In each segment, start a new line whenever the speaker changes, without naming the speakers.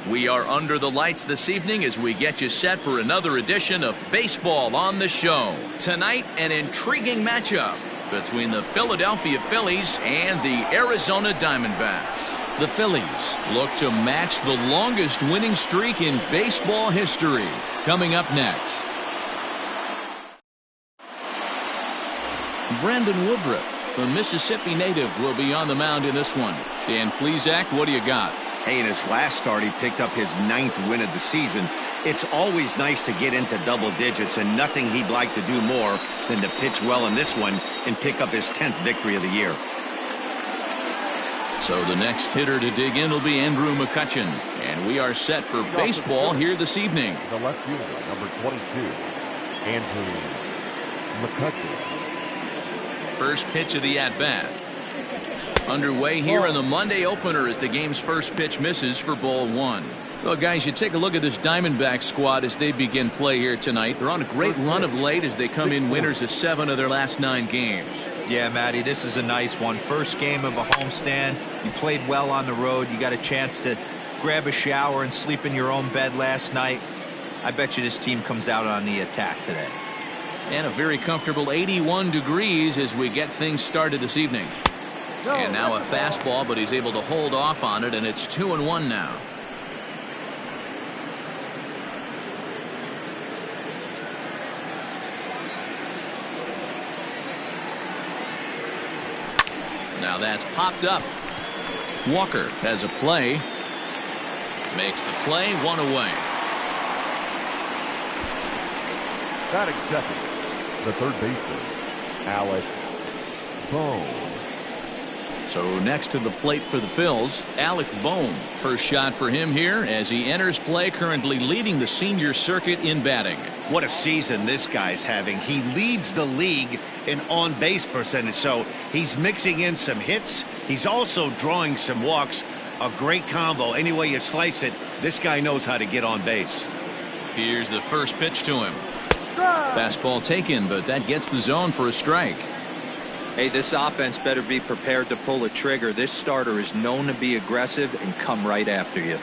We are under the lights this evening as we get you set for another edition of Baseball on the Show. Tonight, an intriguing matchup between the Philadelphia Phillies and the Arizona Diamondbacks. The Phillies look to match the longest winning streak in baseball history. Coming up next. Brandon Woodruff, the Mississippi native, will be on the mound in this one. Dan Plesac, what do you got?
Hey, in his last start, he picked up his 9th win of the season. It's always nice to get into double digits, and nothing he'd like to do more than to pitch well in this one and pick up his 10th victory of the year.
So the next hitter to dig in will be Andrew McCutchen, and we are set for baseball here this evening.
The left fielder, number 22, Andrew McCutchen.
First pitch of the at-bat. Underway here in the Monday opener as the game's first pitch misses for ball one. Well, guys, you take a look at this Diamondback squad as they begin play here tonight. They're on a great run of late as they come in winners of 7 of their last 9 games.
Yeah, Matty, this is a nice one. First game of a homestand. You played well on the road. You got a chance to grab a shower and sleep in your own bed last night. I bet you this team comes out on the attack today.
And a very comfortable 81 degrees as we get things started this evening. And now a fastball, but he's able to hold off on it, and it's 2-1 now. Now that's popped up. Walker has a play. Makes the play, 1 away.
Batting second, the third baseman, Alex Bohm.
So next to the plate for the Phils, Alec Bohm. First shot for him here as he enters play, currently leading the senior circuit in batting.
What a season this guy's having. He leads the league in on-base percentage, so he's mixing in some hits. He's also drawing some walks. A great combo. Any way you slice it, this guy knows how to get on base.
Here's the first pitch to him. Fastball taken, but that gets the zone for a strike.
Hey, this offense better be prepared to pull a trigger. This starter is known to be aggressive and come right after you.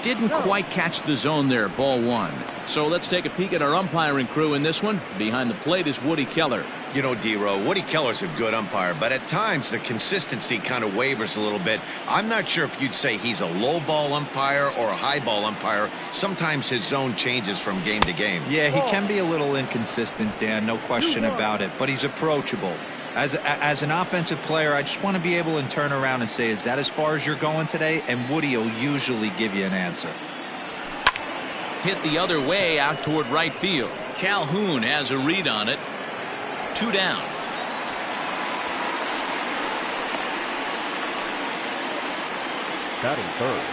Didn't quite catch the zone there, ball 1. So let's take a peek at our umpiring crew in this one. Behind the plate is Woody Keller.
You know, D-Row, Woody Keller's a good umpire, but at times the consistency kind of wavers a little bit. I'm not sure if you'd say he's a low ball umpire or a high ball umpire. Sometimes his zone changes from game to game.
Yeah, he can be a little inconsistent, Dan, no question about it, but he's approachable. As an offensive player, I just want to be able to turn around and say, is that as far as you're going today? And Woody will usually give you an answer.
Hit the other way out toward right field. Calhoun has a read on it. 2 down.
Batting third,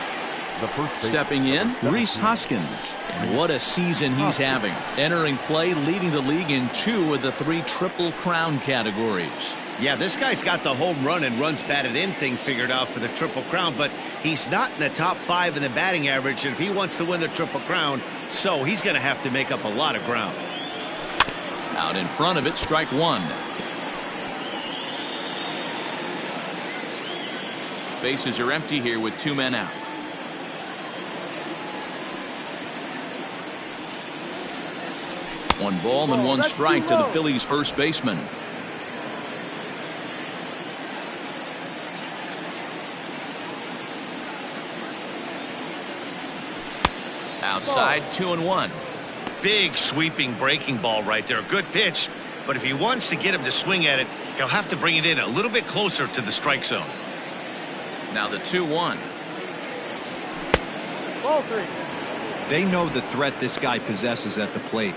the first baseman.
Stepping in, Rhys Hoskins. And what a season he's having. Entering play, leading the league in 2 of the 3 Triple Crown categories.
Yeah, this guy's got the home run and runs batted in thing figured out for the Triple Crown, but he's not in the top 5 in the batting average, and if he wants to win the Triple Crown, so he's going to have to make up a lot of ground.
Out in front of it, strike 1. Bases are empty here with 2 men out. One ball and 1 strike to the Phillies first baseman. Outside, 2-1.
Big sweeping breaking ball right there. Good pitch, but if he wants to get him to swing at it, he'll have to bring it in a little bit closer to the strike zone.
Now the 2-1.
Ball 3.
They know the threat this guy possesses at the plate.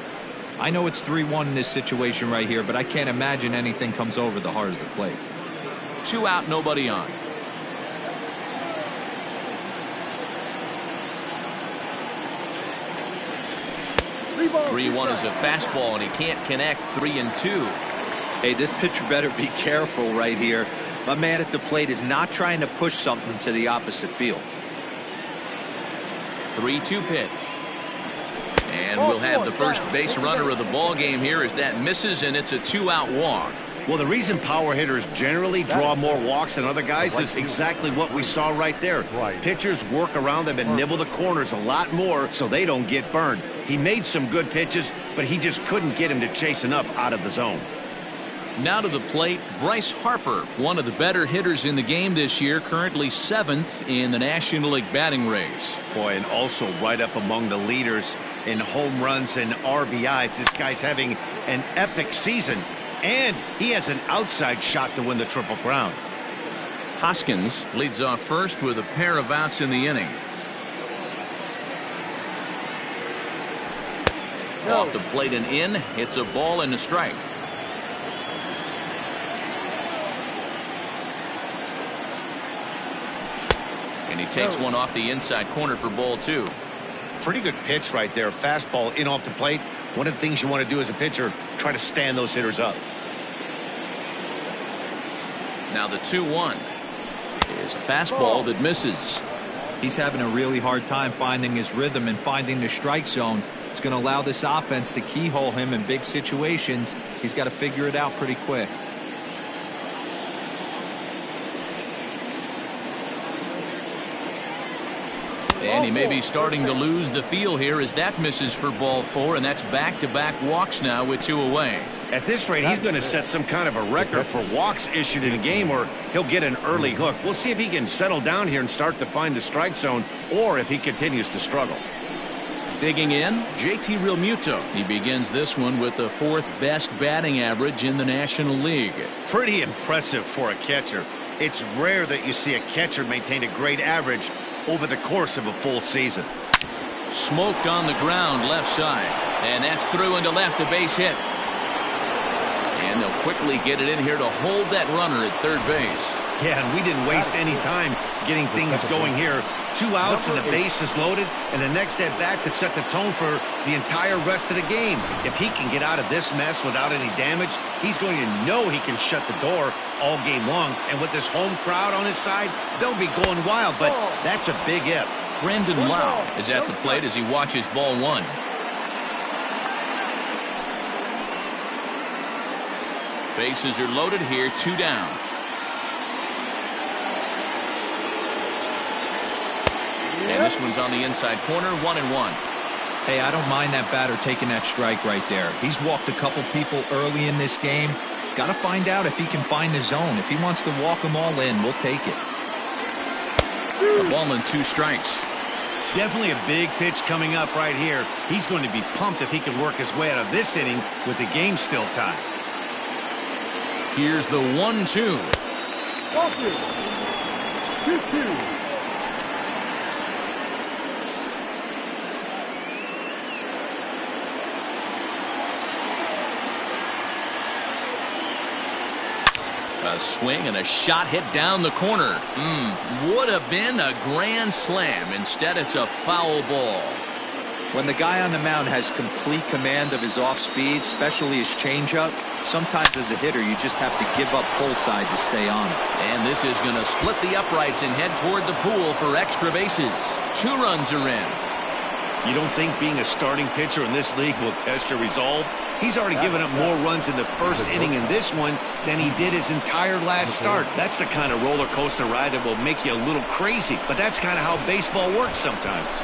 I know it's 3-1 in this situation right here, but I can't imagine anything comes over the heart of the plate.
2 out, nobody on. Three one is a fastball, and he can't connect. 3-2.
Hey, this pitcher better be careful right here. My man at the plate is not trying to push something to the opposite field.
3-2 pitch. And we'll have the first base runner of the ball game here as that misses, and it's a 2-out walk.
Well, the reason power hitters generally draw more walks than other guys is exactly what we saw right there. Pitchers work around them and nibble the corners a lot more so they don't get burned. He made some good pitches, but he just couldn't get him to chase enough out of the zone.
Now to the plate, Bryce Harper, one of the better hitters in the game this year, currently 7th in the National League batting race.
Boy, and also right up among the leaders in home runs and RBIs. This guy's having an epic season, and he has an outside shot to win the Triple Crown.
Hoskins leads off first with a pair of outs in the inning. Off the plate and in, it's a ball and a strike. And he takes one off the inside corner for ball 2.
Pretty good pitch right there. Fastball in off the plate. One of the things you want to do as a pitcher, try to stand those hitters up.
Now the 2-1 is a fastball that misses.
He's having a really hard time finding his rhythm and finding the strike zone. It's going to allow this offense to keyhole him in big situations. He's got to figure it out pretty quick.
And he may be starting to lose the feel here as that misses for ball 4, and that's back-to-back walks now with 2 away.
At this rate, he's going to set some kind of a record for walks issued in a game, or he'll get an early hook. We'll see if he can settle down here and start to find the strike zone, or if he continues to struggle.
Digging in, JT Realmuto. He begins this one with the 4th best batting average in the National League.
Pretty impressive for a catcher. It's rare that you see a catcher maintain a great average over the course of a full season.
Smoked on the ground left side, and that's through into left, a base hit. And they'll quickly get it in here to hold that runner at third base.
Yeah, and we didn't waste any time getting things going here. 2 outs and the base is loaded, and the next at bat could set the tone for the entire rest of the game. If he can get out of this mess without any damage, he's going to know he can shut the door all game long. And with this home crowd on his side, they'll be going wild, but that's a big if.
Brandon Lau is at the plate as he watches ball 1. Bases are loaded here, 2 down. And this one's on the inside corner, 1-1.
Hey, I don't mind that batter taking that strike right there. He's walked a couple people early in this game. Got to find out if he can find the zone. If he wants to walk them all in, we'll take it.
A ball and 2 strikes.
Definitely a big pitch coming up right here. He's going to be pumped if he can work his way out of this inning with the game still tied.
Here's the 1-2.
2-2.
A swing and a shot hit down the corner. Would have been a grand slam. Instead, it's a foul ball.
When the guy on the mound has complete command of his off speed, especially his changeup, sometimes as a hitter you just have to give up pull side to stay on it.
And this is going to split the uprights and head toward the pool for extra bases. 2 runs are in.
You don't think being a starting pitcher in this league will test your resolve? He's already given up more runs in the first inning in this one than he did his entire last start. That's the kind of roller coaster ride that will make you a little crazy. But that's kind of how baseball works sometimes.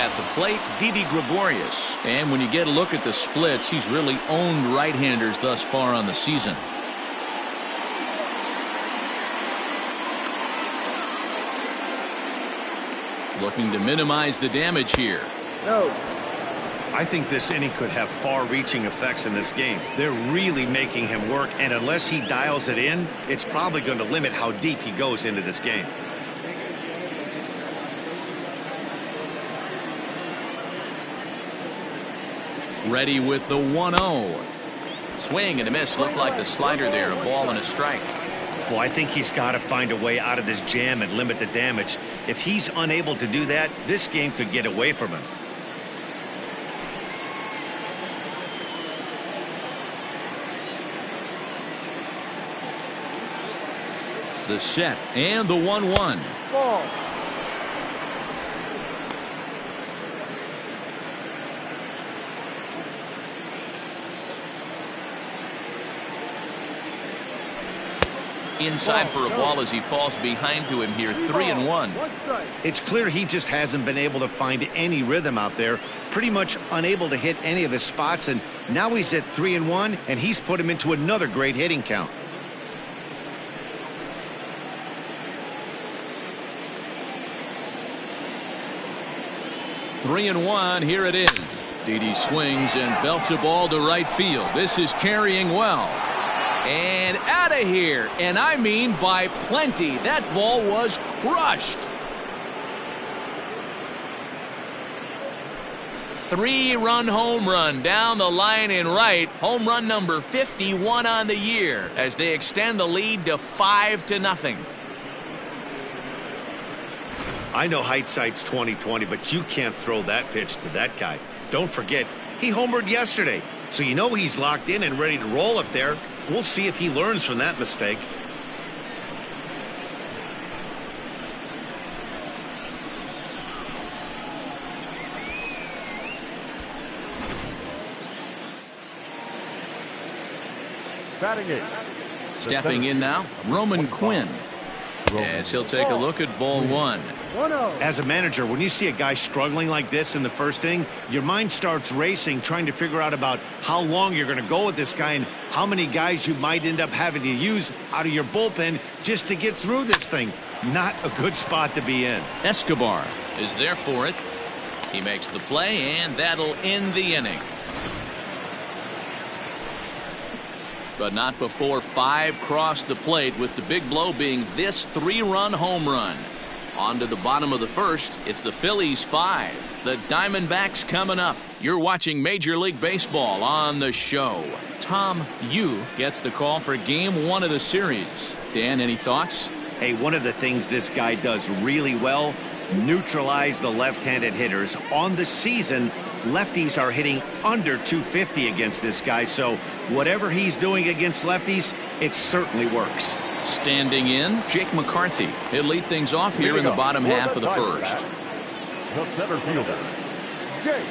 At the plate, Didi Gregorius. And when you get a look at the splits, he's really owned right-handers thus far on the season. Looking to minimize the damage here.
I think this inning could have far-reaching effects in this game. They're really making him work, and unless he dials it in, it's probably going to limit how deep he goes into this game.
Ready with the 1-0. Swing and a miss. Looked like the slider there. A ball and a strike.
Well, I think he's got to find a way out of this jam and limit the damage. If he's unable to do that, this game could get away from him.
The set and the 1-1.
Ball.
Inside for a ball as he falls behind to him here. 3-1.
It's clear he just hasn't been able to find any rhythm out there. Pretty much unable to hit any of his spots, and now he's at 3-1, and he's put him into another great hitting count.
Three and one. Here it is. Didi swings and belts a ball to right field. This is carrying well. And out of here. And I mean by plenty. That ball was crushed. 3-run home run down the line in right. Home run number 51 on the year as they extend the lead to 5-0.
I know hindsight's 20/20, but you can't throw that pitch to that guy. Don't forget, he homered yesterday, so you know he's locked in and ready to roll up there. We'll see if he learns from that mistake.
Batting eight.
Stepping in now, Roman Quinn. As he'll take a look at ball one.
As a manager, when you see a guy struggling like this in the first inning, your mind starts racing, trying to figure out about how long you're going to go with this guy and how many guys you might end up having to use out of your bullpen just to get through this thing. Not a good spot to be in.
Escobar is there for it. He makes the play, and that'll end the inning. But not before 5 cross the plate, with the big blow being this 3-run home run. On to the bottom of the first. It's the Phillies 5. The Diamondbacks coming up. You're watching Major League Baseball on the show. Tom Yu gets the call for game 1 of the series. Dan, any thoughts?
Hey, one of the things this guy does really well, neutralize the left-handed hitters. On the season, lefties are hitting under 250 against this guy, so whatever he's doing against lefties, it certainly works.
Standing in, Jake McCarthy. He'll lead things off here in the bottom half of the first.
The center fielder, Jake.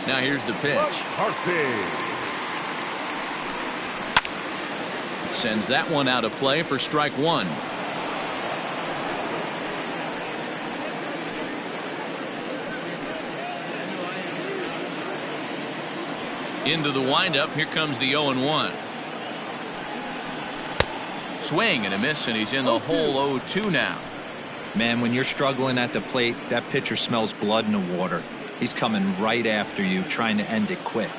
Now here's the pitch.
McCarthy.
Sends that one out of play for strike one. Into the windup. Here comes the 0-1. Swing and a miss, and he's in the hole 0-2 now.
Man, when you're struggling at the plate, that pitcher smells blood in the water. He's coming right after you, trying to end it quick.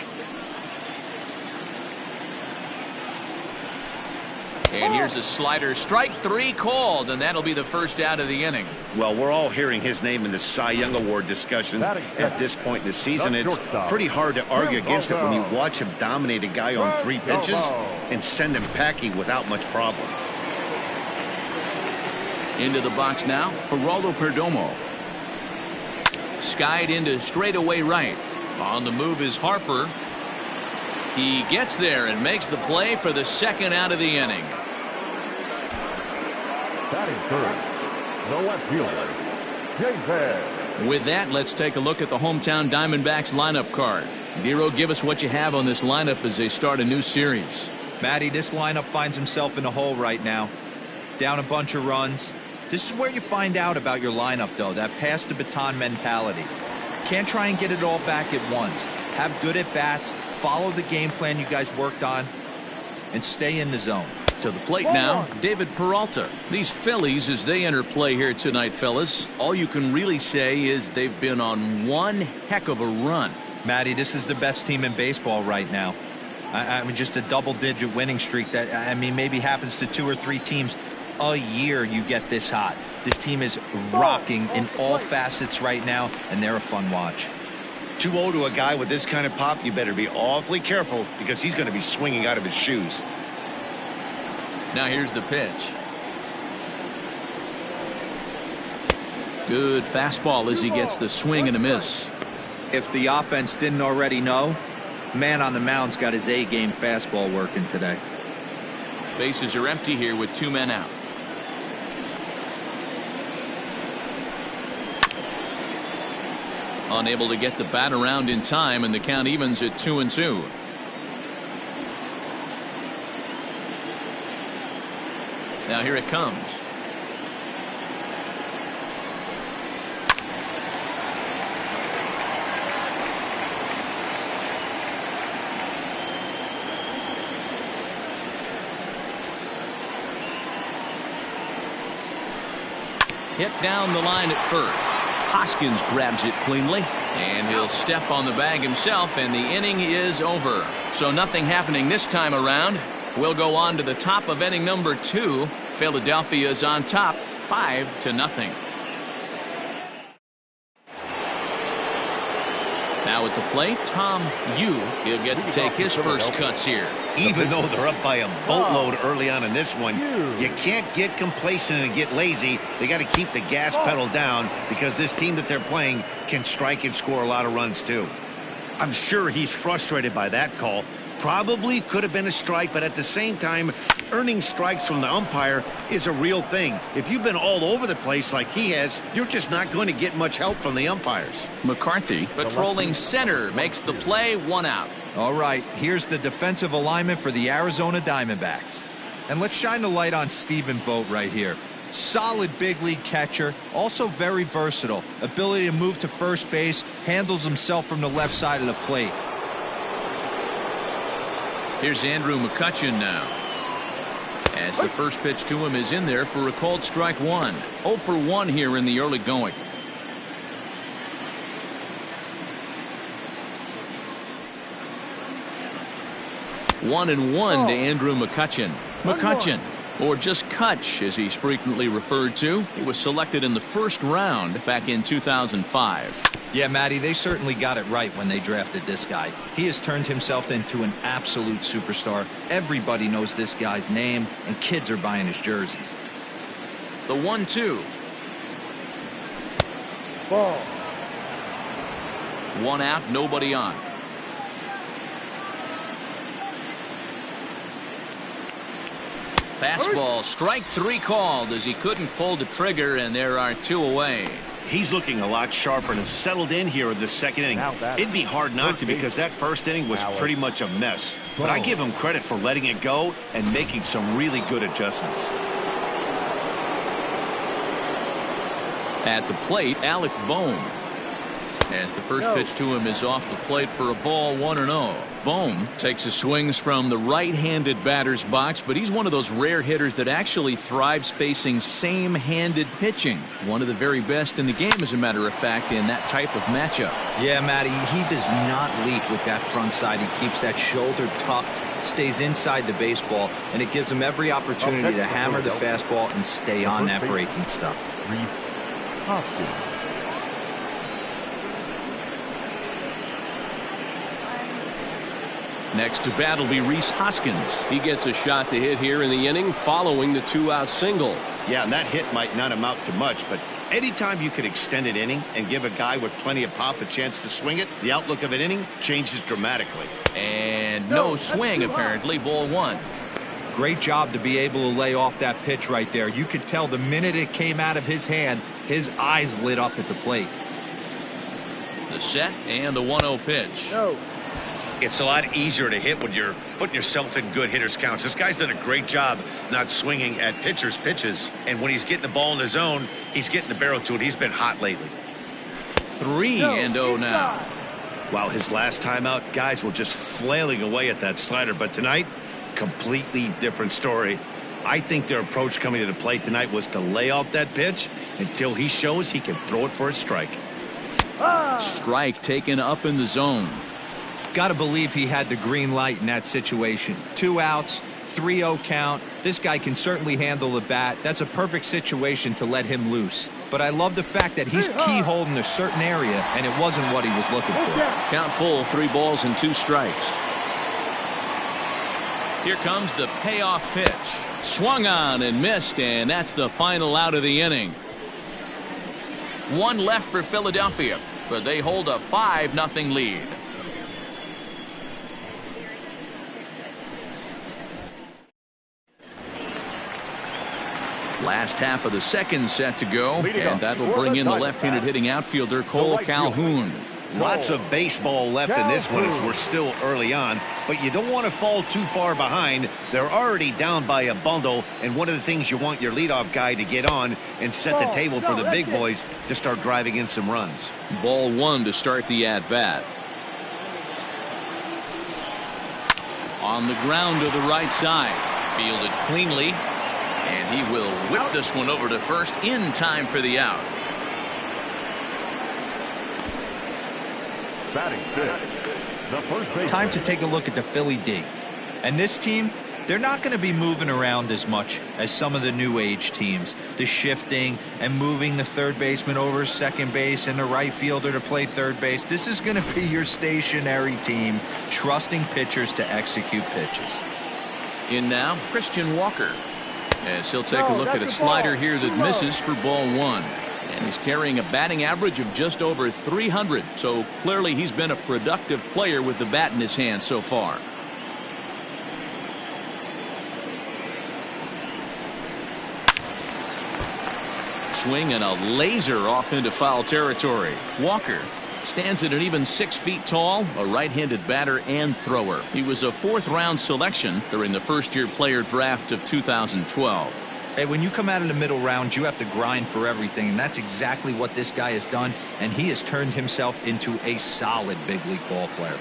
And here's a slider. Strike 3 called, and that'll be the first out of the inning.
Well, we're all hearing his name in the Cy Young Award discussions at this point in the season. It's pretty hard to argue against it when you watch him dominate a guy on 3 pitches and send him packing without much problem.
Into the box now, Geraldo Perdomo. Skied into straightaway right. On the move is Harper. He gets there and makes the play for the second out of the inning.
Batting third, the left fielder, Jake.
With that, let's take a look at the hometown Diamondbacks lineup card. Dero, give us what you have on this lineup as they start a new series.
Matty, this lineup finds himself in a hole right now. Down a bunch of runs. This is where you find out about your lineup, though, that pass the baton mentality. Can't try and get it all back at once. Have good at-bats, follow the game plan you guys worked on, and stay in the zone.
To the plate now, David Peralta. These Phillies, as they enter play here tonight, fellas, all you can really say is they've been on one heck of a run.
Matty, this is the best team in baseball right now. I mean, just a double-digit winning streak that, I mean, maybe happens to 2 or 3 teams a year you get this hot. This team is rocking in all facets right now, and they're a fun watch.
2-0 to a guy with this kind of pop, you better be awfully careful because he's going to be swinging out of his shoes.
Now here's the pitch. Good fastball as he gets the swing and a miss.
If the offense didn't already know, man on the mound's got his A-game fastball working today.
Bases are empty here with 2 men out. Unable to get the bat around in time, and the count evens at 2-2. Now here it comes. Hit down the line at first. Hoskins grabs it cleanly, and he'll step on the bag himself, and the inning is over. So nothing happening this time around. We'll go on to the top of inning number 2. Philadelphia is on top, 5-0. Now at the plate, Tom Yu. He'll get to take his first cuts here.
Even though they're up by a boatload early on in this one, you can't get complacent and get lazy. They got to keep the gas pedal down because this team that they're playing can strike and score a lot of runs too. I'm sure he's frustrated by that call. Probably could have been a strike, but at the same time, earning strikes from the umpire is a real thing. If you've been all over the place like he has, you're just not going to get much help from the umpires.
McCarthy, patrolling center, makes the play, 1 out.
All right, here's the defensive alignment for the Arizona Diamondbacks. And let's shine the light on Stephen Vogt right here. Solid big league catcher, also very versatile. Ability to move to first base, handles himself from the left side of the plate.
Here's Andrew McCutchen now. As the first pitch to him is in there for a called strike 1. 0 for 1 here in the early going. One and one to Andrew McCutchen. McCutchen, or just Kutch as he's frequently referred to. He was selected in the first round back in 2005.
Yeah, Matty, they certainly got it right when they drafted this guy. He has turned himself into an absolute superstar. Everybody knows this guy's name, and kids are buying his jerseys.
The 1-2.
Ball.
1 out, nobody on. Fastball, strike 3 called as he couldn't pull the trigger, and there are 2 away.
He's looking a lot sharper and has settled in here in the second inning. It'd be hard not to because that first inning was pretty much a mess. But I give him credit for letting it go and making some really good adjustments.
At the plate, Alec Bohm. As the first pitch to him is off the plate for a ball, 1-0. Bohm takes his swings from the right-handed batter's box, but he's one of those rare hitters that actually thrives facing same-handed pitching. One of the very best in the game, as a matter of fact, in that type of matchup.
Yeah, Matty, he does not leak with that front side. He keeps that shoulder tucked, stays inside the baseball, and it gives him every opportunity to hammer the fastball and stay on that breaking stuff.
Next to bat will be Rhys Hoskins. He gets a shot to hit here in the inning following the 2-out single.
Yeah, and that hit might not amount to much, but anytime you can extend an inning and give a guy with plenty of pop a chance to swing it, the outlook of an inning changes dramatically.
And no swing, apparently. Ball 1.
Great job to be able to lay off that pitch right there. You could tell the minute it came out of his hand, his eyes lit up at the plate.
The set and the 1-0 pitch.
It's a lot easier to hit when you're putting yourself in good hitter's counts. This guy's done a great job not swinging at pitchers' pitches. And when he's getting the ball in the zone, he's getting the barrel to it. He's been hot lately.
3-0 now.
Wow, his last time out, guys were just flailing away at that slider. But tonight, completely different story. I think their approach coming to the plate tonight was to lay off that pitch until he shows he can throw it for a strike.
Strike taken up in the zone.
Got to believe he had the green light in that situation. 2 outs, 3-0 count. This guy can certainly handle the bat. That's a perfect situation to let him loose. But I love the fact that he's keyholed in a certain area, and it wasn't what he was looking for.
Count full, 3 balls and 2 strikes. Here comes the payoff pitch. Swung on and missed, and that's the final out of the inning. 1 left for Philadelphia, but they hold a 5-0 lead. Last half of the second set to go, and that'll bring in the left-handed hitting outfielder Cole Calhoun.
Lots of baseball left in this one as we're still early on, but you don't want to fall too far behind. They're already down by a bundle, and one of the things you want your leadoff guy to get on and set the table for the big boys to start driving in some runs.
Ball one to start the at-bat. On the ground to the right side. Fielded cleanly, and he will whip this one over to first in time for the out.
Batting fifth, the first baseman.
Time to take a look at the Philly D. And this team, they're not going to be moving around as much as some of the new age teams. The shifting and moving the third baseman over second base and the right fielder to play third base. This is going to be your stationary team, trusting pitchers to execute pitches.
In now, Christian Walker. As he'll take a look at a slider here that misses for ball one. And he's carrying a batting average of just over 300. So clearly he's been a productive player with the bat in his hand so far. Swing and a laser off into foul territory. Walker stands at an even 6 feet tall, a right-handed batter and thrower. He was a fourth-round selection during the first-year player draft of 2012.
Hey, when you come out of the middle rounds, you have to grind for everything, and that's exactly what this guy has done, and he has turned himself into a solid big league ball player.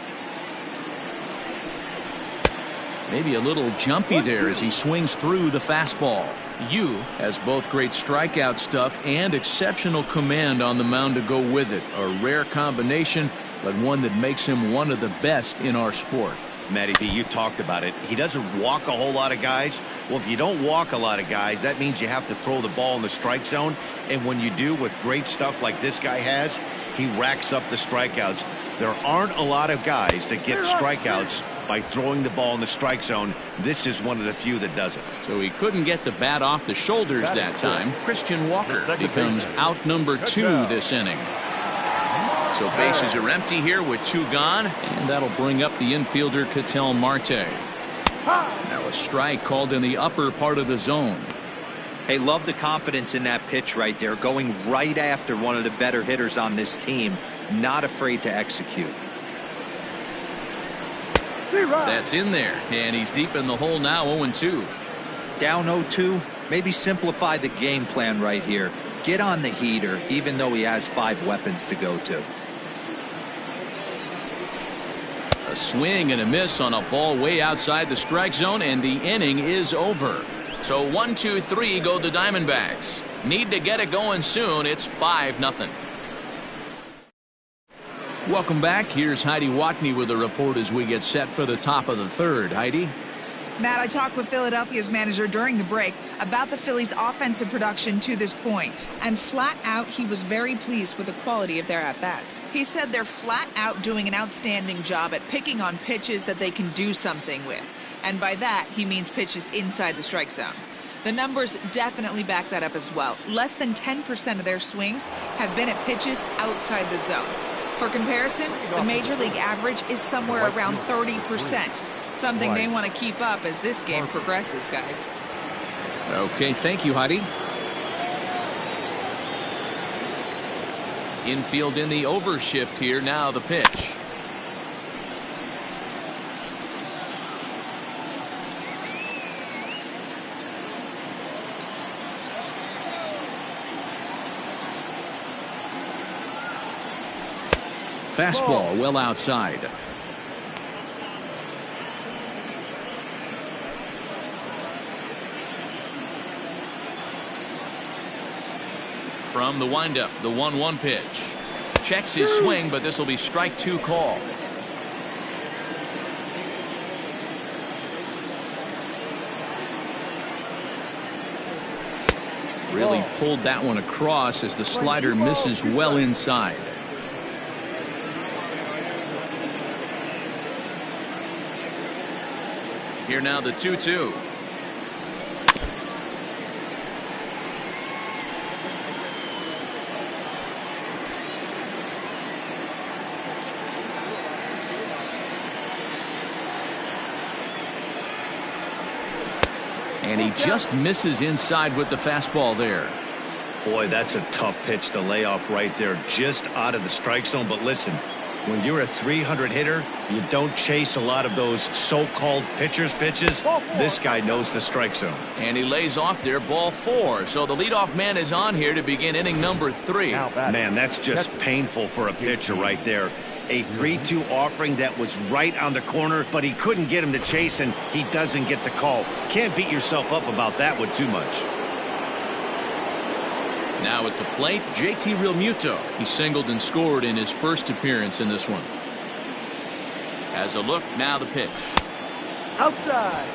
Maybe a little jumpy there as he swings through the fastball. Yu has both great strikeout stuff and exceptional command on the mound to go with it. A rare combination, but one that makes him one of the best in our sport.
Matty B, you talked about it. He doesn't walk a whole lot of guys. Well, if you don't walk a lot of guys, that means you have to throw the ball in the strike zone. And when you do with great stuff like this guy has, he racks up the strikeouts. There aren't a lot of guys that get strikeouts by throwing the ball in the strike zone. This is one of the few that does it.
So he couldn't get the bat off the shoulders that time. Christian Walker becomes out number 2 this inning. So bases are empty here with 2 gone, and that'll bring up the infielder Ketel Marte. Now a strike called in the upper part of the zone.
Hey, love the confidence in that pitch right there, going right after one of the better hitters on this team, not afraid to execute.
That's in there, and he's deep in the hole now, 0-2.
Down 0-2, maybe simplify the game plan right here. Get on the heater, even though he has 5 weapons to go to.
A swing and a miss on a ball way outside the strike zone, and the inning is over. So 1-2-3 go the Diamondbacks. Need to get it going soon. It's 5-0. Welcome back. Here's Heidi Watney with a report as we get set for the top of the third. Heidi?
Matt, I talked with Philadelphia's manager during the break about the Phillies' offensive production to this point. And flat out, he was very pleased with the quality of their at-bats. He said they're flat out doing an outstanding job at picking on pitches that they can do something with. And by that, he means pitches inside the strike zone. The numbers definitely back that up as well. Less than 10% of their swings have been at pitches outside the zone. For comparison, the Major League average is somewhere around 30%. Something they want to keep up as this game progresses, guys.
Okay, thank you, Heidi. Infield in the overshift here. Now the pitch. Fastball well outside. From the windup, the 1-1 pitch. Checks his swing, but this will be strike 2 call. Really pulled that one across as the slider misses well inside. Here now the 2-2. And he just misses inside with the fastball there.
Boy, that's a tough pitch to lay off right there, just out of the strike zone. But listen, when you're a 300 hitter, you don't chase a lot of those so-called pitcher's pitches. This guy knows the strike zone.
And he lays off there, ball 4. So the leadoff man is on here to begin inning number 3.
Man, that's just painful for a pitcher right there. A 3-2 offering that was right on the corner, but he couldn't get him to chase, and he doesn't get the call. Can't beat yourself up about that one too much.
Now at the plate, JT Realmuto. He singled and scored in his first appearance in this one. Has a look, now the pitch.
Outside.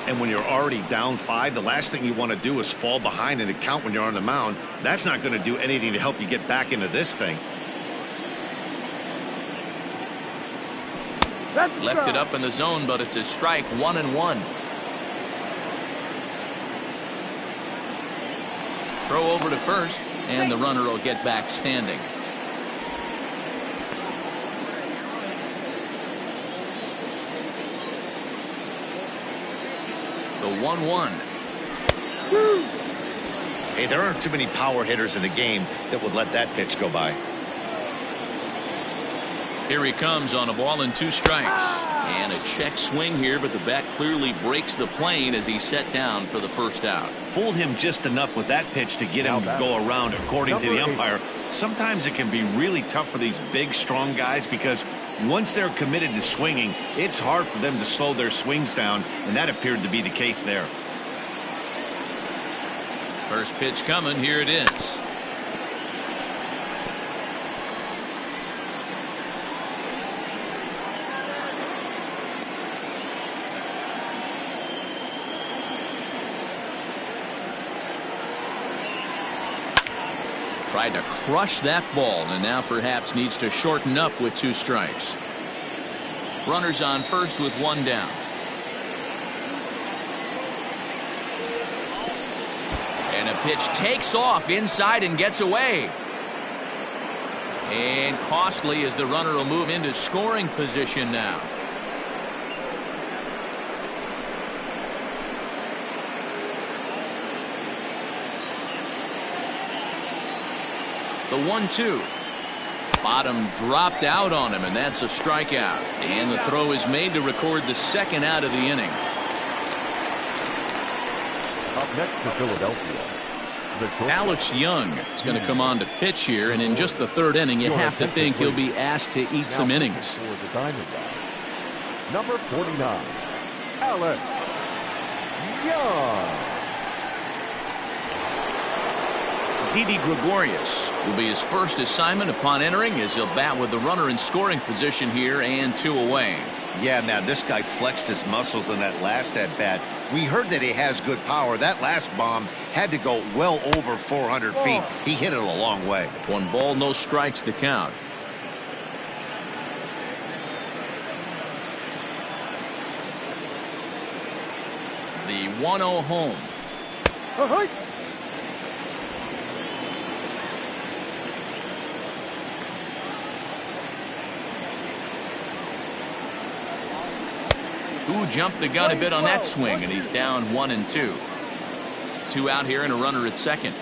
And when you're already down 5, the last thing you want to do is fall behind in the count when you're on the mound. That's not going to do anything to help you get back into this thing.
Left it up in the zone, but it's a strike, 1-1. Throw over to first, and the runner will get back standing. The 1-1.
Hey, there aren't too many power hitters in the game that would let that pitch go by.
Here he comes on a ball and 2 strikes. And a check swing here, but the bat clearly breaks the plane as he's set down for the first out.
Fooled him just enough with that pitch to get him to go around, according to the umpire. Sometimes it can be really tough for these big, strong guys because once they're committed to swinging, it's hard for them to slow their swings down, and that appeared to be the case there.
First pitch coming, here it is. Tried to crush that ball, and now perhaps needs to shorten up with 2 strikes. Runners on first with 1 down. And a pitch takes off inside and gets away. And costly as the runner will move into scoring position now. The 1-2. Bottom dropped out on him, and that's a strikeout. And the throw is made to record the 2nd out of the inning.
Up next to Philadelphia.
Alex Young is going to come on to pitch here, and in just the 3rd inning, you have to think he'll be asked to eat some innings.
Number 49, Alex Young.
Didi Gregorius will be his first assignment upon entering, as he'll bat with the runner in scoring position here and 2 away.
Yeah, man, this guy flexed his muscles in that last at-bat. We heard that he has good power. That last bomb had to go well over 400 feet. He hit it a long way.
1 ball, no strikes the count. The 1-0 home. Who jumped the gun a bit on that swing, and he's down 1-2. 2 out here and a runner at second.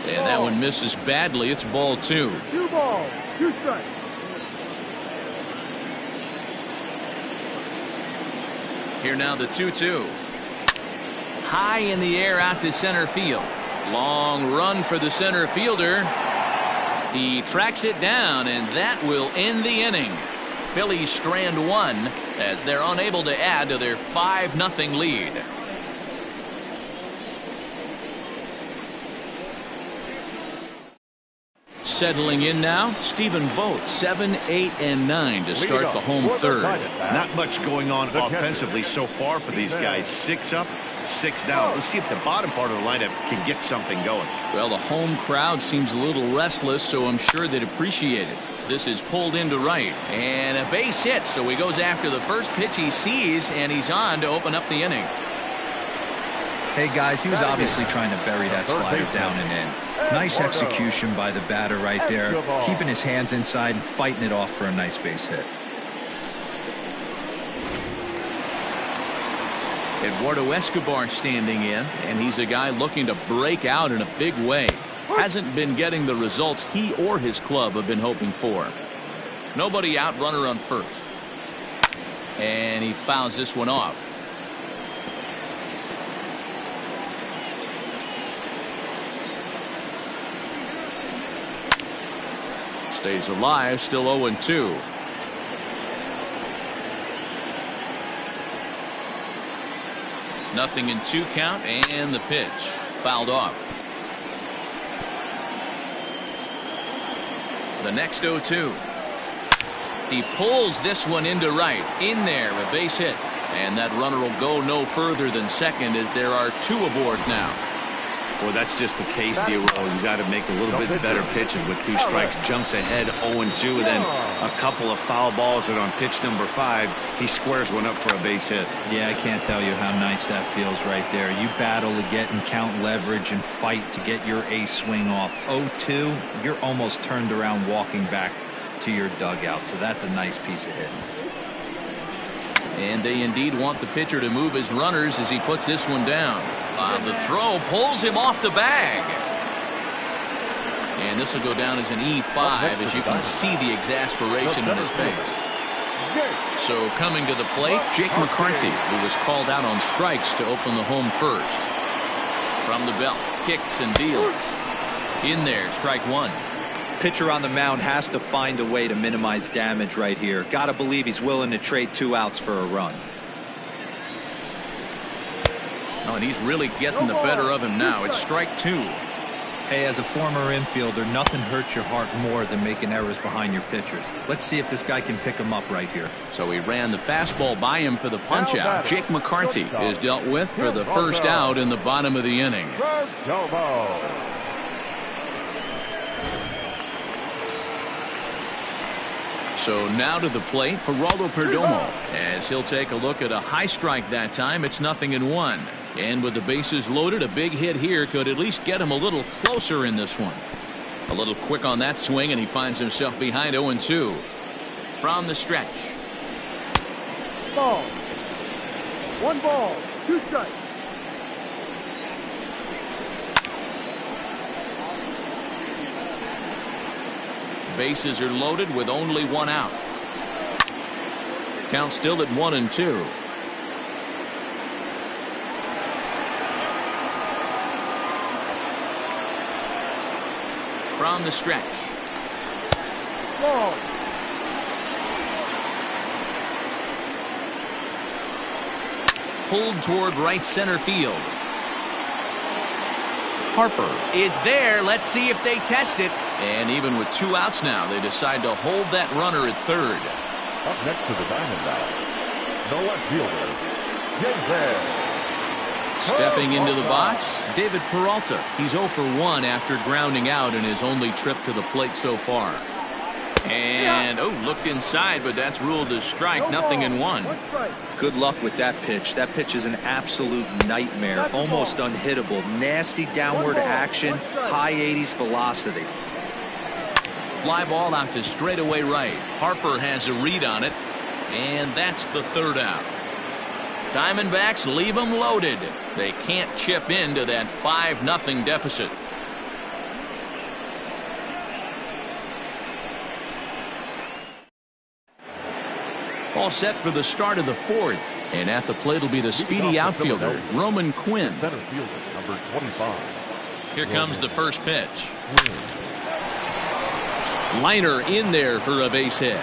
And that one misses badly. It's ball 2.
2 balls, 2 strikes.
Here now the 2-2. High in the air out to center field. Long run for the center fielder. He tracks it down, and that will end the inning. Phillies strand 1 as they're unable to add to their 5-0 lead. Settling in now, Stephen Vogt, 7, 8, and 9 to start the home 3rd.
Not much going on offensively so far for these guys. 6 up, 6 down. Let's see if the bottom part of the lineup can get something going.
Well, the home crowd seems a little restless, so I'm sure they'd appreciate it. This is pulled into right, and a base hit, so he goes after the first pitch he sees, and he's on to open up the inning.
Hey guys, he was obviously trying to bury that slider down and in. Nice execution by the batter right there, keeping his hands inside and fighting it off for a nice base hit.
Eduardo Escobar standing in, and he's a guy looking to break out in a big way. Hasn't been getting the results he or his club have been hoping for. Nobody out, runner on first. And he fouls this one off. Stays alive, still 0-2. Nothing in 2 count, and the pitch fouled off. The next 0-2. He pulls this one into right. In there, a base hit. And that runner will go no further than second as there are 2 aboard now.
Well, that's just a case, D-Roll. You got to make a little bit better pitches with 2 strikes. Jumps ahead 0-2, and then a couple of foul balls, and on pitch number 5, he squares one up for a base hit.
Yeah, I can't tell you how nice that feels right there. You battle to get and count leverage and fight to get your ace swing off. 0-2, you're almost turned around walking back to your dugout, so that's a nice piece of hitting.
And they indeed want the pitcher to move his runners as he puts this one down. The throw pulls him off the bag. And this will go down as an E5 as you can see the exasperation in his face. So coming to the plate, Jake McCarthy, who was called out on strikes to open the home first. From the belt, kicks and deals. In there, strike 1.
Pitcher on the mound has to find a way to minimize damage right here. Gotta believe he's willing to trade 2 outs for a run.
Oh, and he's really getting the better of him now. It's strike 2.
Hey, as a former infielder, nothing hurts your heart more than making errors behind your pitchers. Let's see if this guy can pick him up right here.
So he ran the fastball by him for the punch out. Jake McCarthy is dealt with for the first out in the bottom of the inning. So now to the plate, Geraldo Perdomo, as he'll take a look at a high strike that time. It's 0-1. And with the bases loaded, a big hit here could at least get him a little closer in this one. A little quick on that swing, and he finds himself behind 0-2. From the stretch.
Ball. 1 ball, 2 strikes.
Bases are loaded with only 1 out. Count still at 1-2. From the stretch.
Ball.
Pulled toward right center field. Harper is there. Let's see if they test it. And even with 2 outs now, they decide to hold that runner at third.
Up next to the Diamondbacks, the left fielder, David.
Stepping into the box, David Peralta. He's 0 for 1 after grounding out in his only trip to the plate so far. And, looked inside, but that's ruled as strike. 0-1.
Good luck with that pitch. That pitch is an absolute nightmare. Almost unhittable. Nasty downward action. High 80s velocity.
Fly ball out to straightaway right. Harper has a read on it. And that's the 3rd out. Diamondbacks leave them loaded. They can't chip into that 5-0 deficit. All set for the start of the 4th. And at the plate will be the speedy outfielder, Roman Quinn.
Center fielder, number 25.
Here comes the first pitch. Liner in there for a base hit.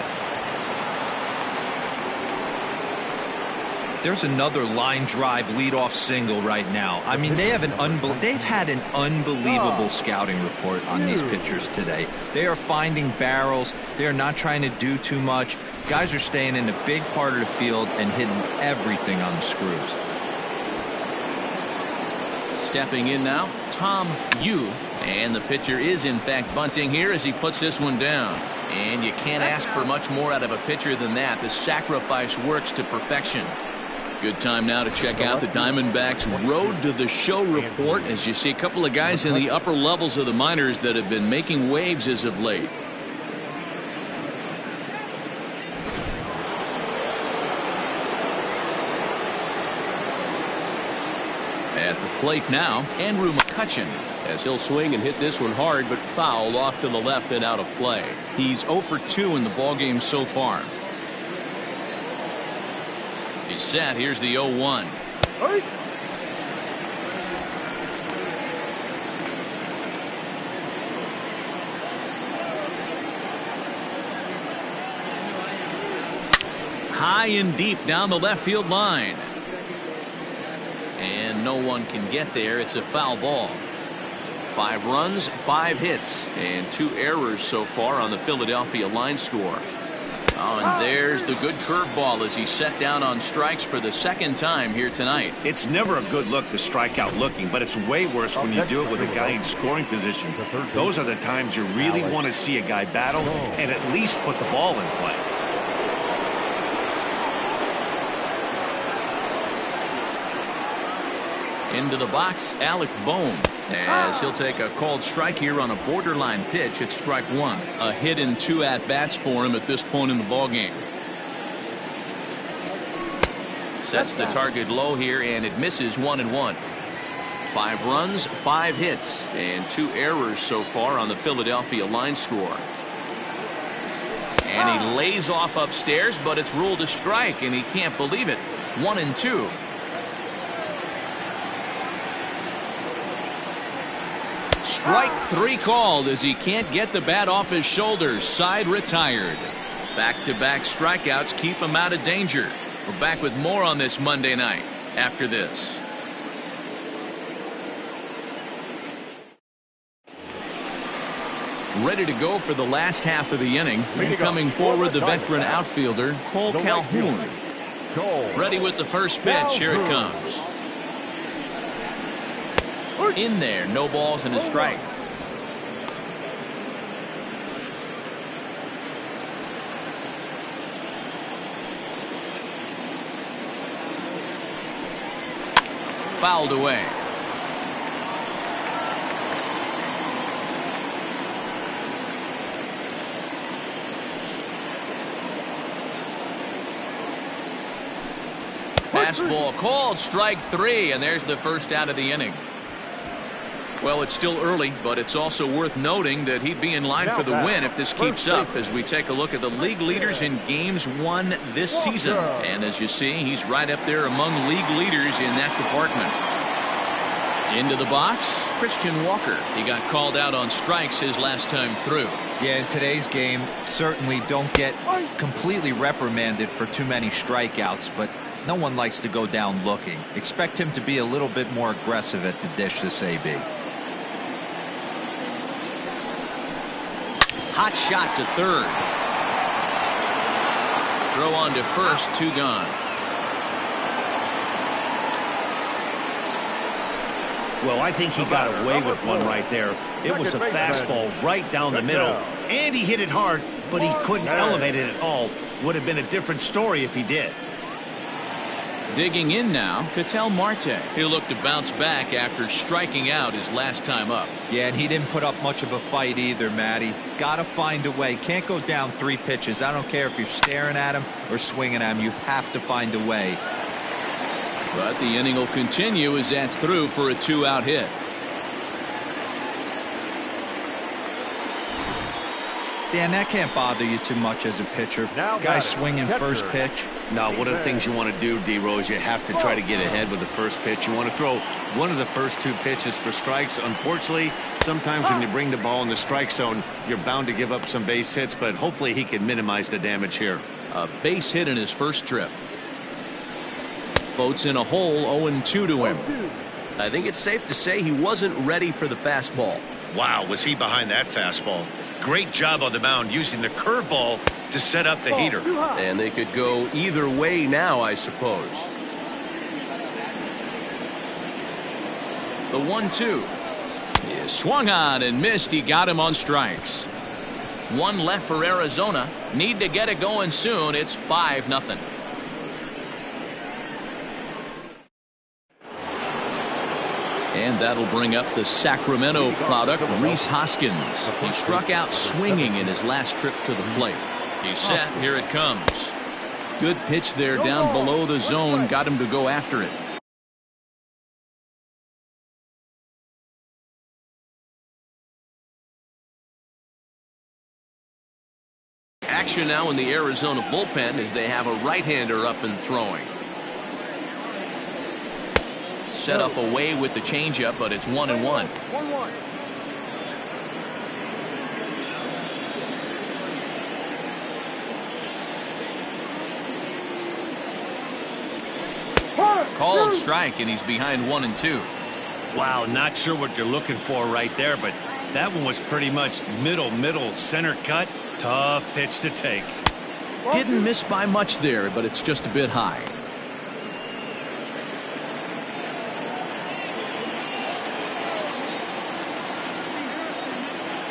There's another line drive leadoff single right now. I mean, they've had an unbelievable scouting report on these pitchers today. They are finding barrels. They are not trying to do too much. Guys are staying in a big part of the field and hitting everything on the screws.
Stepping in now, Tom Yu. And the pitcher is in fact bunting here as he puts this one down. And you can't ask for much more out of a pitcher than that. The sacrifice works to perfection. Good time now to check out the Diamondbacks Road to the Show report as you see a couple of guys in the upper levels of the minors that have been making waves as of late. Plate now, Andrew McCutchen.
As he'll swing and hit this one hard, but foul off to the left and out of play.
He's 0 for 2 in the ballgame so far. He's set. Here's the 0-1. High and deep down the left field line. And no one can get there. It's a foul ball. 5 runs, 5 hits, and 2 errors so far on the Philadelphia line score. Oh, and there's the good curveball as he's set down on strikes for the 2nd time here tonight.
It's never a good look to strike out looking, but it's way worse when you do it with a guy in scoring position. Those are the times you really want to see a guy battle and at least put the ball in play.
Into the box, Alec Bohm, as he'll take a called strike here on a borderline pitch at strike 1. A hit and 2 at-bats for him at this point in the ballgame. Sets the target low here, and it misses 1-1. 5 runs, 5 hits, and 2 errors so far on the Philadelphia line score. And he lays off upstairs, but it's ruled a strike, and he can't believe it. 1-2. Strike 3 called as he can't get the bat off his shoulders. Side retired. Back-to-back strikeouts keep him out of danger. We're back with more on this Monday night after this. Ready to go for the last half of the inning. And coming forward, the veteran outfielder, Cole Calhoun. Ready with the first pitch. Here it comes. In there, no balls and a strike. Fouled away. Fastball called, strike 3, and there's the first out of the inning. Well, it's still early, but it's also worth noting that he'd be in line for the win if this keeps up as we take a look at the league leaders in games won this season. And as you see, he's right up there among league leaders in that department. Into the box, Christian Walker. He got called out on strikes his last time through.
Yeah, in today's game, certainly don't get completely reprimanded for too many strikeouts, but no one likes to go down looking. Expect him to be a little bit more aggressive at the dish this AB.
Hot shot to third. Throw on to first, 2 gone.
Well, I think he got away with one right there. It was a fastball right down the middle, and he hit it hard, but he couldn't elevate it at all. Would have been a different story if he did.
Digging in now, Ketel Marte. He'll look to bounce back after striking out his last time up.
Yeah, and he didn't put up much of a fight either, Matty. Gotta find a way. Can't go down 3 pitches. I don't care if you're staring at him or swinging at him. You have to find a way.
But the inning will continue as that's through for a 2-out hit.
Dan, that can't bother you too much as a pitcher. Guy swinging first pitch.
Now, one of the things you want to do, D-Rose, you have to try to get ahead with the first pitch. You want to throw one of the first 2 pitches for strikes. Unfortunately, sometimes when you bring the ball in the strike zone, you're bound to give up some base hits, but hopefully he can minimize the damage here.
A base hit in his first trip. Votes in a hole, 0-2 to him.
I think it's safe to say he wasn't ready for the fastball.
Wow, was he behind that fastball. Great job on the mound using the curveball to set up the heater.
And they could go either way now, I suppose.
The 1-2 is swung on and missed. He got him on strikes. 1 left for Arizona. Need to get it going soon. It's 5-0. And that'll bring up the Sacramento product, Rhys Hoskins. He struck out swinging in his last trip to the plate. He's set. Here it comes. Good pitch there down below the zone. Got him to go after it. Action now in the Arizona bullpen as they have a right-hander up and throwing. Set up away with the changeup, but it's 1-1. Called strike, and he's behind 1-2.
Wow, not sure what you're looking for right there, but that one was pretty much middle center cut. Tough pitch to take.
Didn't miss by much there, but it's just a bit high.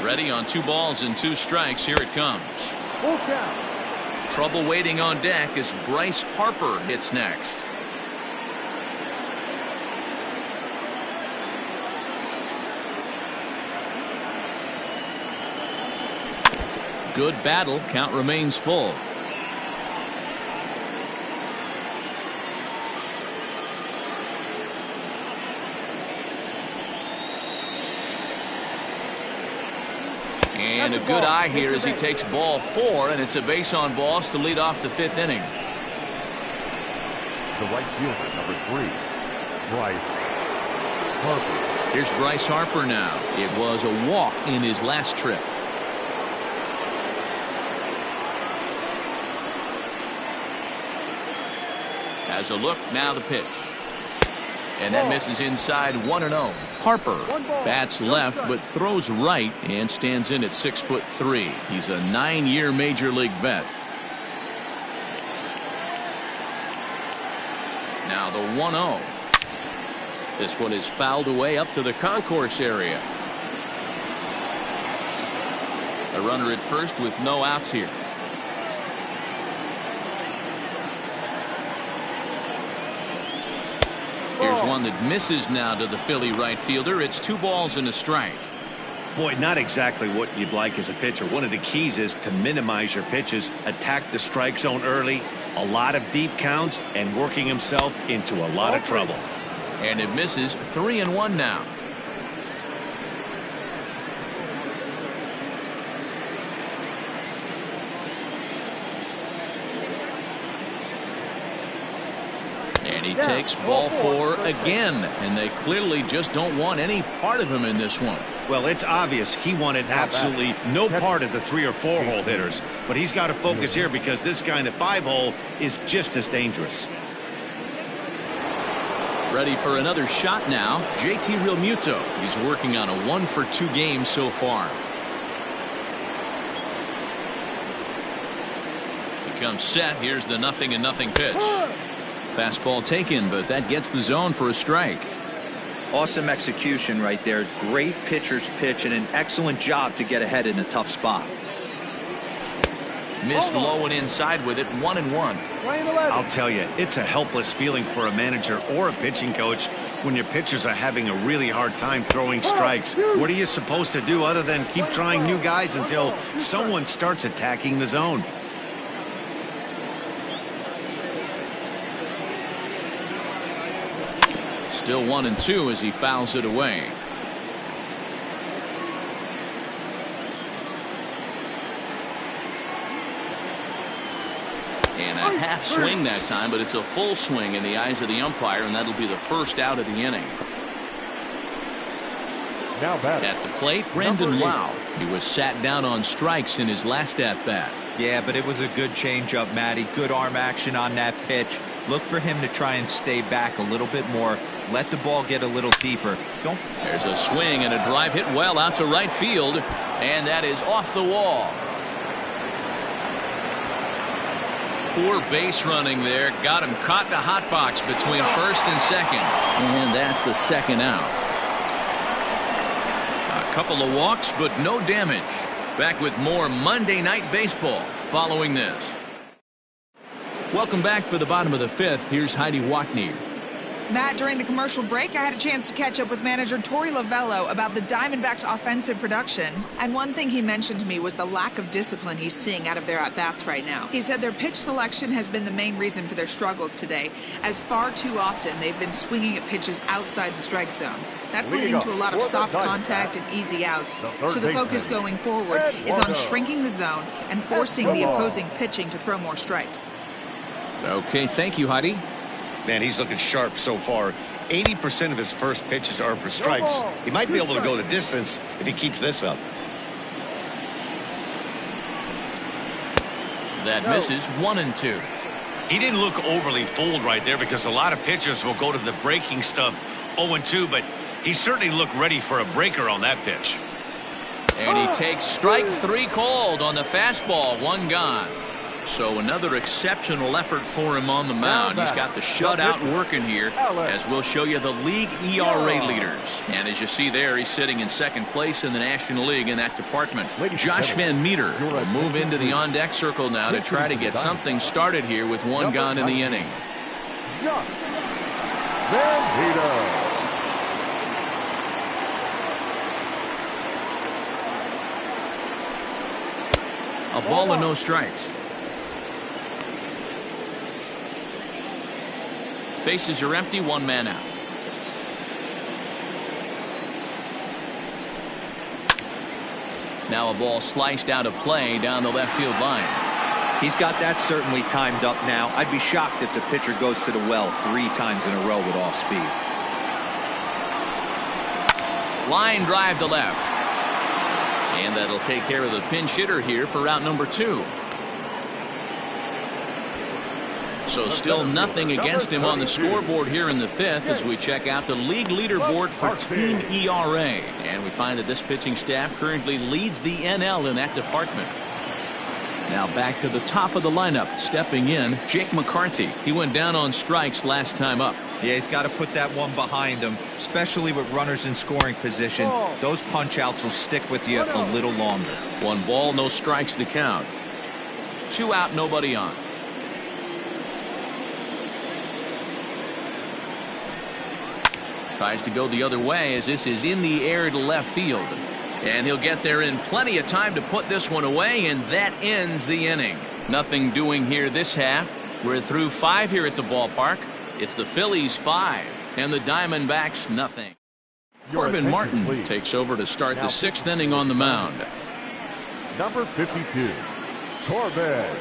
Ready on 2 balls and 2 strikes. Here it comes. Trouble waiting on deck as Bryce Harper hits next. Good battle. Count remains full. And a good eye here as he takes ball 4, and it's a base on balls to lead off the 5th inning.
The right fielder, number 3, Bryce Harper.
Here's Bryce Harper now. It was a walk in his last trip. Has a look, now the pitch. And that misses inside 1-0. Harper bats left but throws right and stands in at 6'3". He's a 9-year major league vet. Now the 1-0. This one is fouled away up to the concourse area. A runner at first with no outs here. Here's one that misses now to the Philly right fielder. It's 2 balls and a strike.
Boy, not exactly what you'd like as a pitcher. One of the keys is to minimize your pitches, attack the strike zone early, a lot of deep counts, and working himself into a lot of trouble.
And it misses. 3-1 now. And he takes ball 4 again, and they clearly just don't want any part of him in this one.
Well, it's obvious he wanted absolutely no part of the 3 or 4 hole hitters, but he's got to focus here because this guy in the 5 hole is just as dangerous.
Ready for another shot now. JT Realmuto. He's working on a 1-for-2 game so far. He comes set. Here's the 0-0 pitch. Fastball taken, but that gets the zone for a strike.
Awesome execution right there. Great pitcher's pitch and an excellent job to get ahead in a tough spot.
Missed low and inside with it. 1-1.
I'll tell you, it's a helpless feeling for a manager or a pitching coach when your pitchers are having a really hard time throwing strikes. What are you supposed to do other than keep trying new guys until someone starts attacking the zone?
Still 1-2 as he fouls it away. And a half swing that time, but it's a full swing in the eyes of the umpire, and that'll be the first out of the inning.
Now back
at the plate, Brandon Lau. He was sat down on strikes in his last at-bat.
Yeah, but it was a good changeup, Matty. Good arm action on that pitch. Look for him to try and stay back a little bit more. Let the ball get a little deeper. Don't.
There's a swing and a drive hit well out to right field, and that is off the wall. Poor base running there. Got him caught in a hot box between first and second, and that's the second out. A couple of walks, but no damage. Back with more Monday Night Baseball following this. Welcome back for the bottom of the 5th. Here's Heidi Watney.
Matt, during the commercial break, I had a chance to catch up with manager Torey Lovello about the Diamondbacks' offensive production. And one thing he mentioned to me was the lack of discipline he's seeing out of their at-bats right now. He said their pitch selection has been the main reason for their struggles today, as far too often they've been swinging at pitches outside the strike zone. That's leading to a lot of soft contact and easy outs. So the focus going forward is on shrinking the zone and forcing the opposing pitching to throw more strikes.
Okay, thank you, Heidi.
Man, he's looking sharp so far. 80% of his first pitches are for strikes. He might be able to go the distance if he keeps this up.
That misses 1-2.
He didn't look overly fooled right there because a lot of pitchers will go to the breaking stuff 0-2, but he certainly looked ready for a breaker on that pitch.
And he takes strike 3 called on the fastball, 1 gone. So another exceptional effort for him on the mound. He's got the shutout working here, as we'll show you the league ERA leaders. And as you see there, he's sitting in second place in the National League in that department. Josh Van Meter will move into the on-deck circle now to try to get something started here with 1 gone in the inning.
Josh Van Meter.
A ball and no strikes. Bases are empty, 1 man out. Now a ball sliced out of play down the left field line.
He's got that certainly timed up now. I'd be shocked if the pitcher goes to the well 3 times in a row with off speed.
Line drive to left. And that'll take care of the pinch hitter here for out number 2. So still nothing against him on the scoreboard here in the 5th as we check out the league leaderboard for team ERA. And we find that this pitching staff currently leads the NL in that department. Now back to the top of the lineup. Stepping in, Jake McCarthy. He went down on strikes last time up.
Yeah, he's got to put that one behind him, especially with runners in scoring position. Those punch outs will stick with you a little longer.
1 ball, no strikes the count. 2 out, nobody on. Tries to go the other way as this is in the air to left field. And he'll get there in plenty of time to put this one away, and that ends the inning. Nothing doing here this half. We're through 5 here at the ballpark. It's the Phillies 5 and the Diamondbacks nothing. Corbin Martin takes over to start the 6th inning on the mound.
Number 52, Corbin Martin.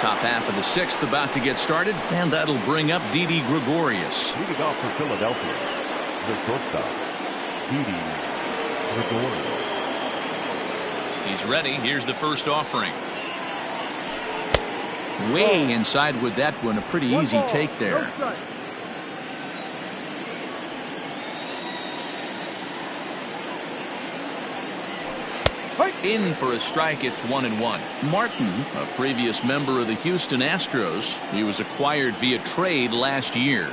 Top half of the 6th about to get started, and that'll bring up Didi Gregorius.
Leading off for Philadelphia, the shortstop, Didi Gregorius.
He's ready. Here's the first offering. Way inside with that one. A pretty easy take there. In for a strike, it's 1-1. Martin, a previous member of the Houston Astros, he was acquired via trade last year.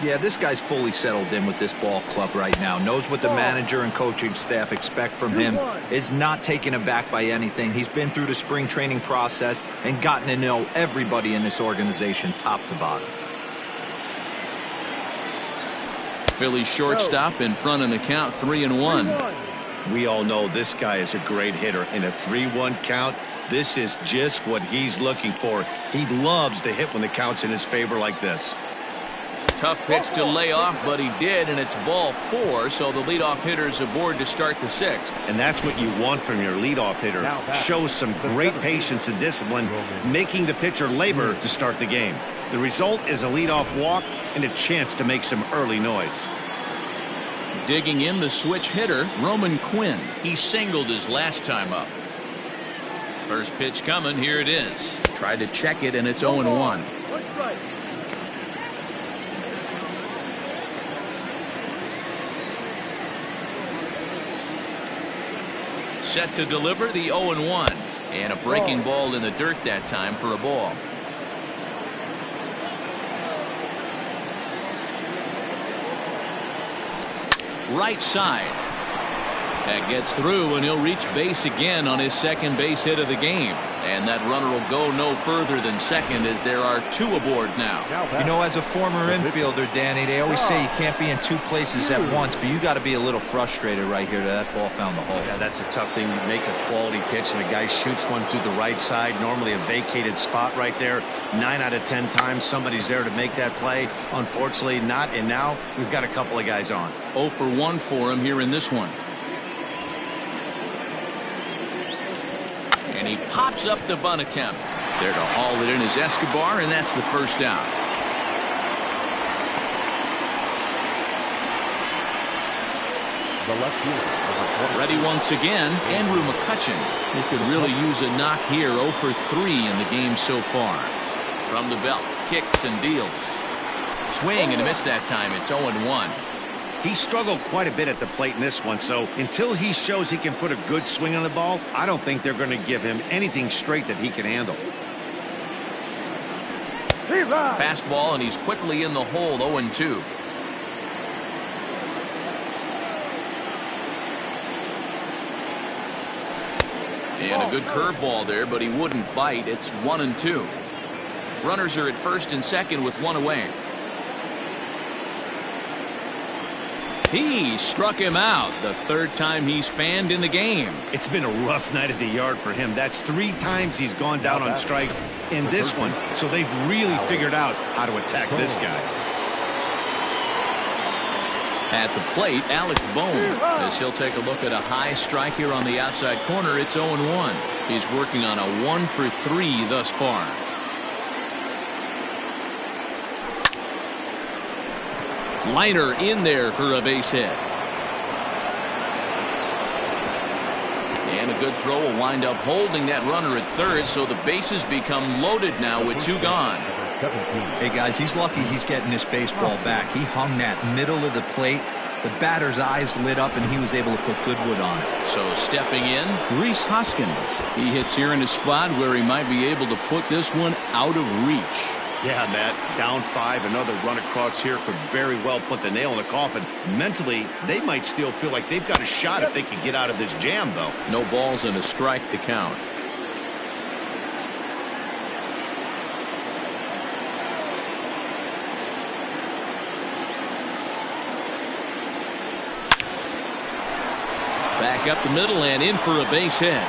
Yeah, this guy's fully settled in with this ball club right now. Knows what the manager and coaching staff expect from him. Is not taken aback by anything. He's been through the spring training process and gotten to know everybody in this organization top to bottom.
Phillies shortstop in front in the count, 3-1.
We all know this guy is a great hitter. In a 3-1 count, this is just what he's looking for. He loves to hit when the count's in his favor like this.
Tough pitch to lay off, but he did, and it's ball 4, so the leadoff hitter's aboard to start the 6th.
And that's what you want from your leadoff hitter. Shows some great patience and discipline, making the pitcher labor to start the game. The result is a leadoff walk and a chance to make some early noise.
Digging in the switch hitter, Roman Quinn. He singled his last time up. First pitch coming, here it is. Tried to check it, and it's 0-1. Set to deliver the 0-1. And a breaking ball in the dirt that time for a ball. Right side. That gets through, and he'll reach base again on his second base hit of the game. And that runner will go no further than second as there are 2 aboard now.
You know, as a former infielder, Danny, they always say you can't be in 2 places at once, but you got to be a little frustrated right here that ball found the hole.
Yeah, that's a tough thing. You make a quality pitch and a guy shoots one through the right side, normally a vacated spot right there. 9 out of 10 times somebody's there to make that play. Unfortunately not, and now we've got a couple of guys on.
0 for 1 for him here in this one. And he pops up the bunt attempt. There to haul it in is Escobar, and that's the first out.
The left fielder.
Ready once again, Andrew McCutcheon. He could really use a knock here. 0 for 3 in the game so far. From the belt, kicks and deals. Swing and a miss that time. It's 0-1.
He struggled quite a bit at the plate in this one, so until he shows he can put a good swing on the ball, I don't think they're going to give him anything straight that he can handle.
Fastball, and he's quickly in the hole. 0-2. And a good curveball there, but he wouldn't bite. It's 1-2. Runners are at first and second with 1 away. He struck him out, the 3rd time he's fanned in the game.
It's been a rough night at the yard for him. That's 3 times he's gone down on strikes in this one. So they've really figured out how to attack this guy.
At the plate, Alex Bone, as he'll take a look at a high strike here on the outside corner. It's 0-1. He's working on a 1 for 3 thus far. Liner in there for a base hit. And a good throw will wind up holding that runner at third, so the bases become loaded now with 2 gone.
Hey, guys, he's lucky he's getting this baseball back. He hung that middle of the plate. The batter's eyes lit up, and he was able to put good wood on it.
So stepping in, Rhys Hoskins. He hits here in a spot where he might be able to put this one out of reach.
Yeah, Matt, down 5, another run across here could very well put the nail in the coffin. Mentally, they might still feel like they've got a shot if they can get out of this jam, though.
No balls and a strike to count. Back up the middle and in for a base hit.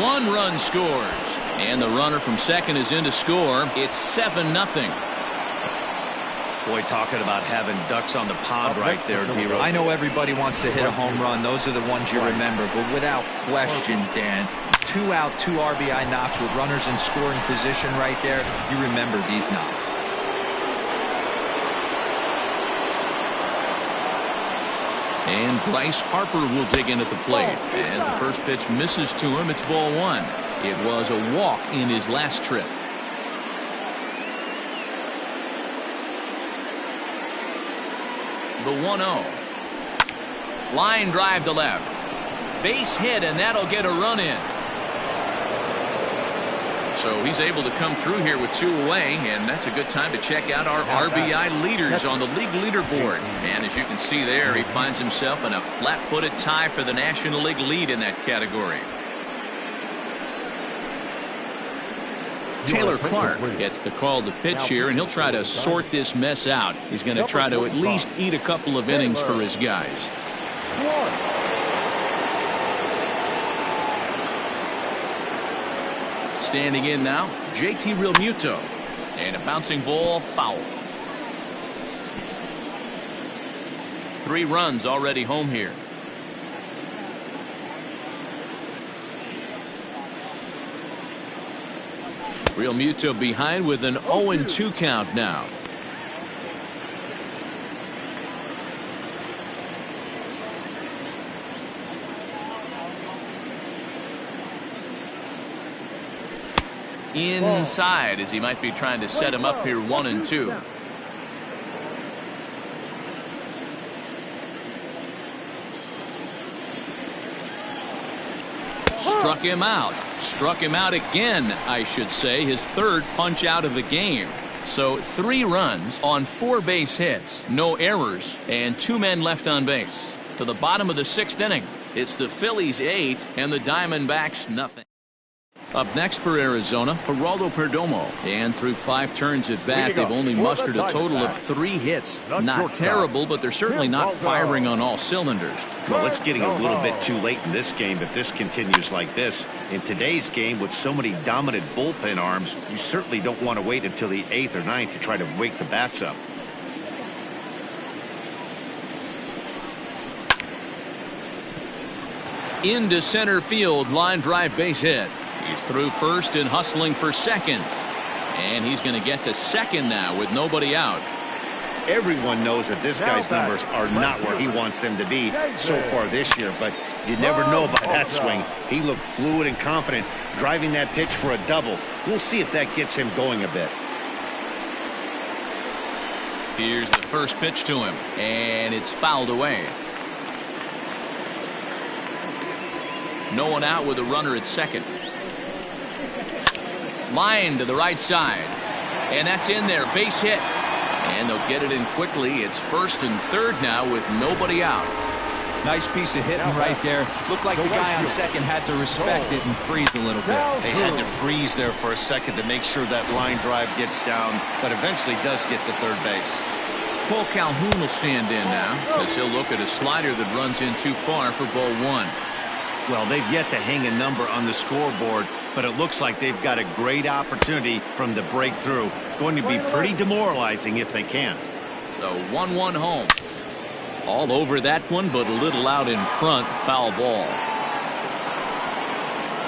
1 run scores. And the runner from second is in to score. It's 7-0.
Boy, talking about having ducks on the pond right there, D-Row.
I know everybody wants to hit a home run. Those are the ones you remember. But without question, Dan, 2 out, 2 RBI knocks with runners in scoring position right there. You remember these knocks.
And Bryce Harper will dig in at the plate. As the first pitch misses to him, it's ball 1. It was a walk in his last trip. The 1-0. Line drive to left. Base hit, and that'll get a run in. So he's able to come through here with 2 away, and that's a good time to check out our RBI leaders on the league leaderboard. And as you can see there, he finds himself in a flat-footed tie for the National League lead in that category. Taylor Clark gets the call to pitch here, and he'll try to sort this mess out. He's going to try to at least eat a couple of innings for his guys. Standing in now, JT Realmuto. And a bouncing ball, foul. 3 runs already home here. Realmuto behind with an 0-2 count now. Inside as he might be trying to set him up here 1-2. Struck him out. Struck him out again, I should say. His 3rd punch out of the game. So 3 runs on 4 base hits. No errors. And 2 men left on base. To the bottom of the 6th inning. It's the Phillies 8 and the Diamondbacks nothing. Up next for Arizona, Geraldo Perdomo. And through 5 turns at bat, they've only mustered a total of 3 hits. Not terrible, but they're certainly not firing on all cylinders.
Well, it's getting a little bit too late in this game if this continues like this. In today's game, with so many dominant bullpen arms, you certainly don't want to wait until the 8th or 9th to try to wake the bats up.
Into center field, line drive base hit. He's through first and hustling for second. And he's going to get to second now with nobody out.
Everyone knows that this guy's numbers are not where he wants them to be so far this year, but you never know about that swing. He looked fluid and confident, driving that pitch for a double. We'll see if that gets him going a bit.
Here's the first pitch to him, and it's fouled away. No one out with a runner at second. Line to the right side. And that's in there. Base hit. And they'll get it in quickly. It's first and third now with nobody out.
Nice piece of hitting right there. Looked like the guy on second had to respect it and freeze a little bit.
They had to freeze there for a second to make sure that line drive gets down, but eventually does get to third base.
Paul Calhoun will stand in now as he'll look at a slider that runs in too far for ball 1.
Well, they've yet to hang a number on the scoreboard, but it looks like they've got a great opportunity from the breakthrough. Going to be pretty demoralizing if they can't.
The 1-1 home. All over that one, but a little out in front. Foul ball.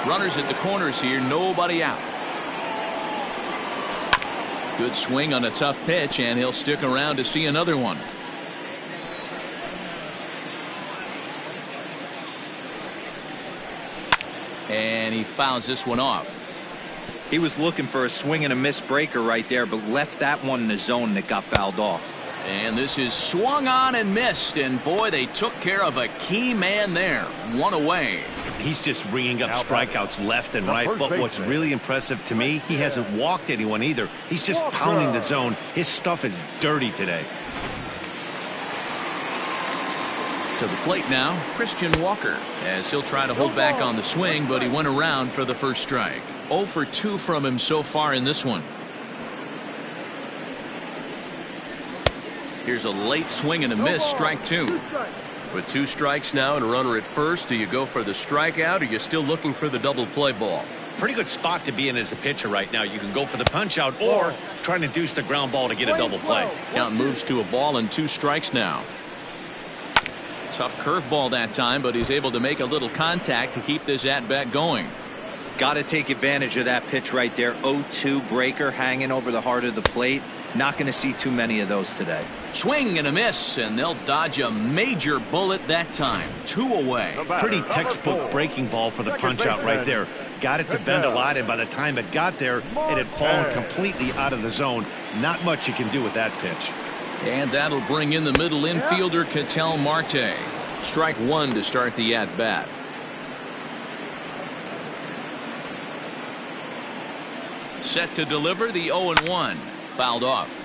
Runners at the corners here, nobody out. Good swing on a tough pitch, and he'll stick around to see another one. And he fouls this one off.
He was looking for a swing and a miss breaker right there, but left that one in the zone that got fouled off.
And this is swung on and missed, and boy, they took care of a key man there. 1 away.
He's just ringing up strikeouts left and right, but what's really impressive to me, he hasn't walked anyone either. He's just pounding the zone. His stuff is dirty today.
To the plate now, Christian Walker, as he'll try to hold back on the swing, but he went around for the first strike. 0 for 2 from him so far in this one. Here's a late swing and a miss, strike 2.
With 2 strikes now and a runner at first, do you go for the strikeout, or are you still looking for the double play ball?
Pretty good spot to be in as a pitcher right now. You can go for the punch out or try to deuce the ground ball to get a double play.
Count moves to a ball and 2 strikes now. Tough curveball that time, but he's able to make a little contact to keep this at-bat going.
Got to take advantage of that pitch right there. 0-2 breaker hanging over the heart of the plate. Not going to see too many of those today.
Swing and a miss, and they'll dodge a major bullet that time. 2 away.
Pretty textbook breaking ball for the punch out right there. Got it to bend a lot, and by the time it got there, it had fallen completely out of the zone. Not much you can do with that pitch.
And that'll bring in the middle infielder, Ketel Marte. Strike 1 to start the at-bat. Set to deliver the 0-1. Fouled off.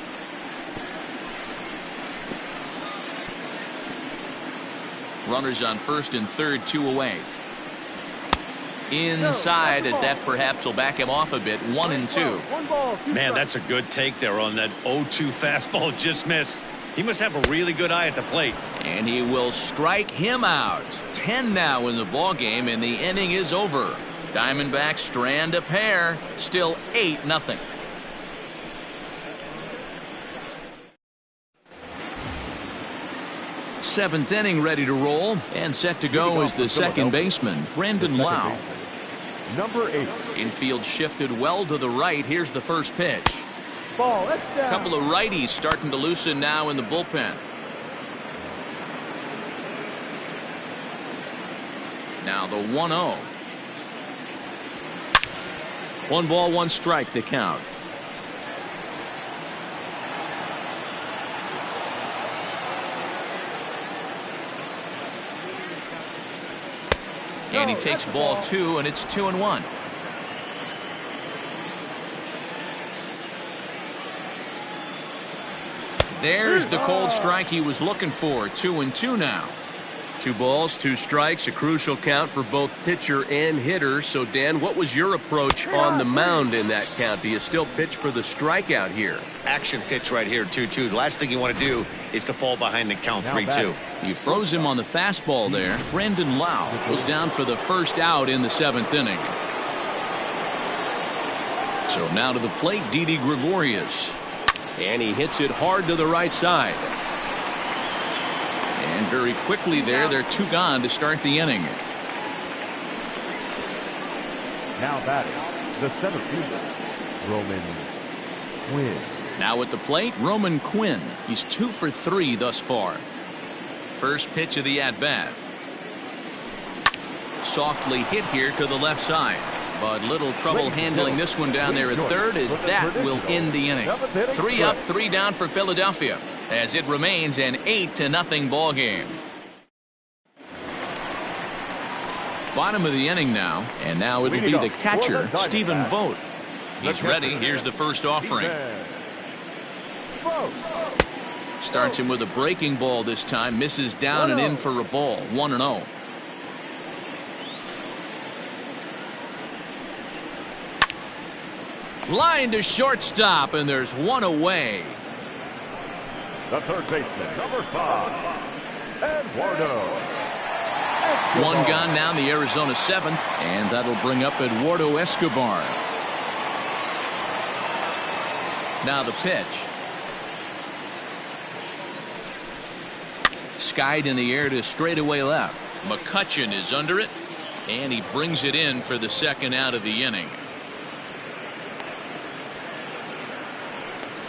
Runners on first and third, 2 away. Inside, as that perhaps will back him off a bit. 1-2.
Man, that's a good take there on that 0-2 fastball just missed. He must have a really good eye at the plate.
And he will strike him out. 10 now in the ball game, and the inning is over. Diamondbacks strand a pair. Still 8-0. Seventh inning ready to roll, and set to go is the second baseman, Brendan Lau.
Number 8.
Infield shifted well to the right. Here's the first pitch. A couple of righties starting to loosen now in the bullpen. Now the 1-0. 1 ball, 1 strike to count. And he takes ball 2, and it's 2-1. There's the cold strike he was looking for. 2-2 now.
2 balls, 2 strikes, a crucial count for both pitcher and hitter. So, Dan, what was your approach on the mound in that count? Do you still pitch for the strikeout here?
Action pitch right here, 2-2. The last thing you want to do is to fall behind and count 3-2.
He froze him on the fastball there. Brendan Lau goes down for the first out in the 7th inning. So now to the plate, Didi Gregorius. And he hits it hard to the right side. And very quickly there, they're 2 gone to start the inning.
Now batting, the center fielder, Roman Quinn.
Now at the plate, Roman Quinn. He's 2 for 3 thus far. First pitch of the at-bat. Softly hit here to the left side. But little trouble handling this one down there at third, as that will end the inning. 3 up, 3 down for Philadelphia, as it remains an 8-0 ball game. Bottom of the inning now, and now it'll be the catcher, Stephen Vogt. He's ready. Here's the first offering. Starts him with a breaking ball this time, misses down and in for a ball. 1-0. Line to shortstop, and there's 1 away.
The third baseman, number 5, Eduardo.
1 gone now in the Arizona 7th, and that'll bring up Eduardo Escobar. Now the pitch. Skied in the air to straightaway left. McCutchen is under it, and he brings it in for the second out of the inning.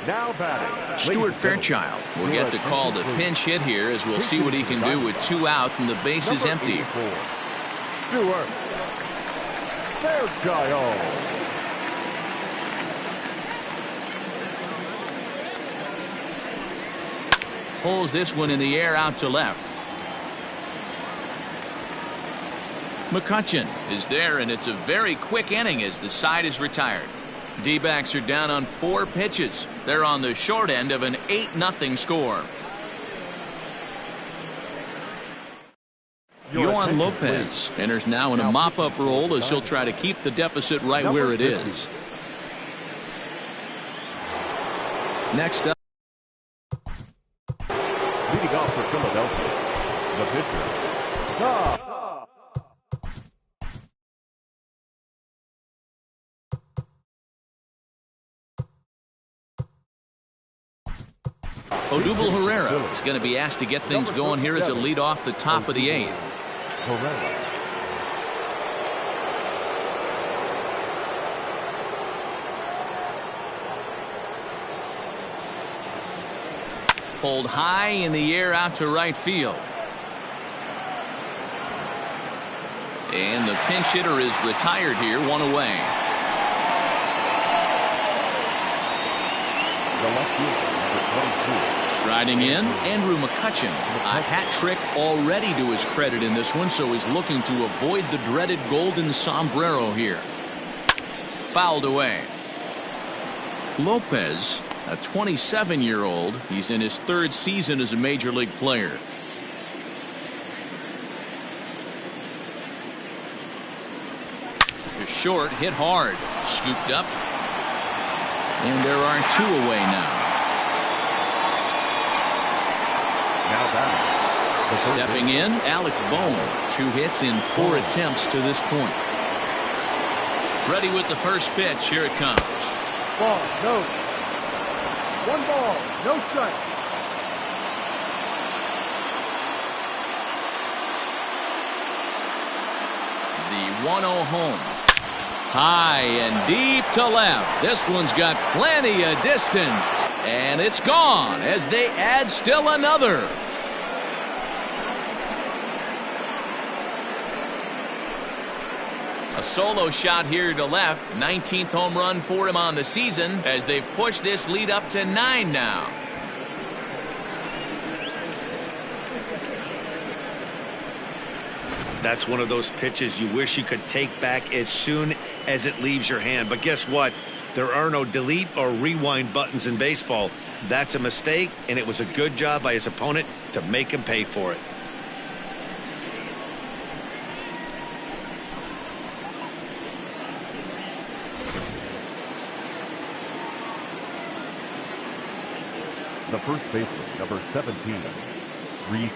Now batting,
Stuart Fairchild will get to call the pinch hit here, as we'll see what he can do with 2 out and the base is empty.
Stuart Fairchild.
Pulls this one in the air out to left. McCutchen is there, and it's a very quick inning as the side is retired. D-backs are down on 4 pitches. They're on the short end of an 8-0 score. Yohan Lopez enters now in a mop-up role as he'll try to keep the deficit right where it is. Next up.
Leading off for Philadelphia, the pitcher,
Odubel Herrera is going to be asked to get things going here as a lead off the top of the 8th.
Herrera.
Pulled high in the air out to right field. And the pinch hitter is retired here, 1 away.
The left fielder, number 22.
Striding in, Andrew McCutchen. A hat trick already to his credit in this one, so he's looking to avoid the dreaded golden sombrero here. Fouled away. Lopez, a 27-year-old. He's in his 3rd season as a major league player. To short, hit hard. Scooped up. And there are 2 away now. Stepping in, Alec Bohm. 2 hits in 4 attempts to this point. Ready with the first pitch. Here it comes.
Ball, no. 1 ball, no strike.
The 1-0 home. High and deep to left. This one's got plenty of distance. And it's gone as they add still another. A solo shot here to left. 19th home run for him on the season as they've pushed this lead up to 9 now.
That's one of those pitches you wish you could take back as soon as it leaves your hand. But guess what? There are no delete or rewind buttons in baseball. That's a mistake, and it was a good job by his opponent to make him pay for it.
The first baseman, number 17, Reese.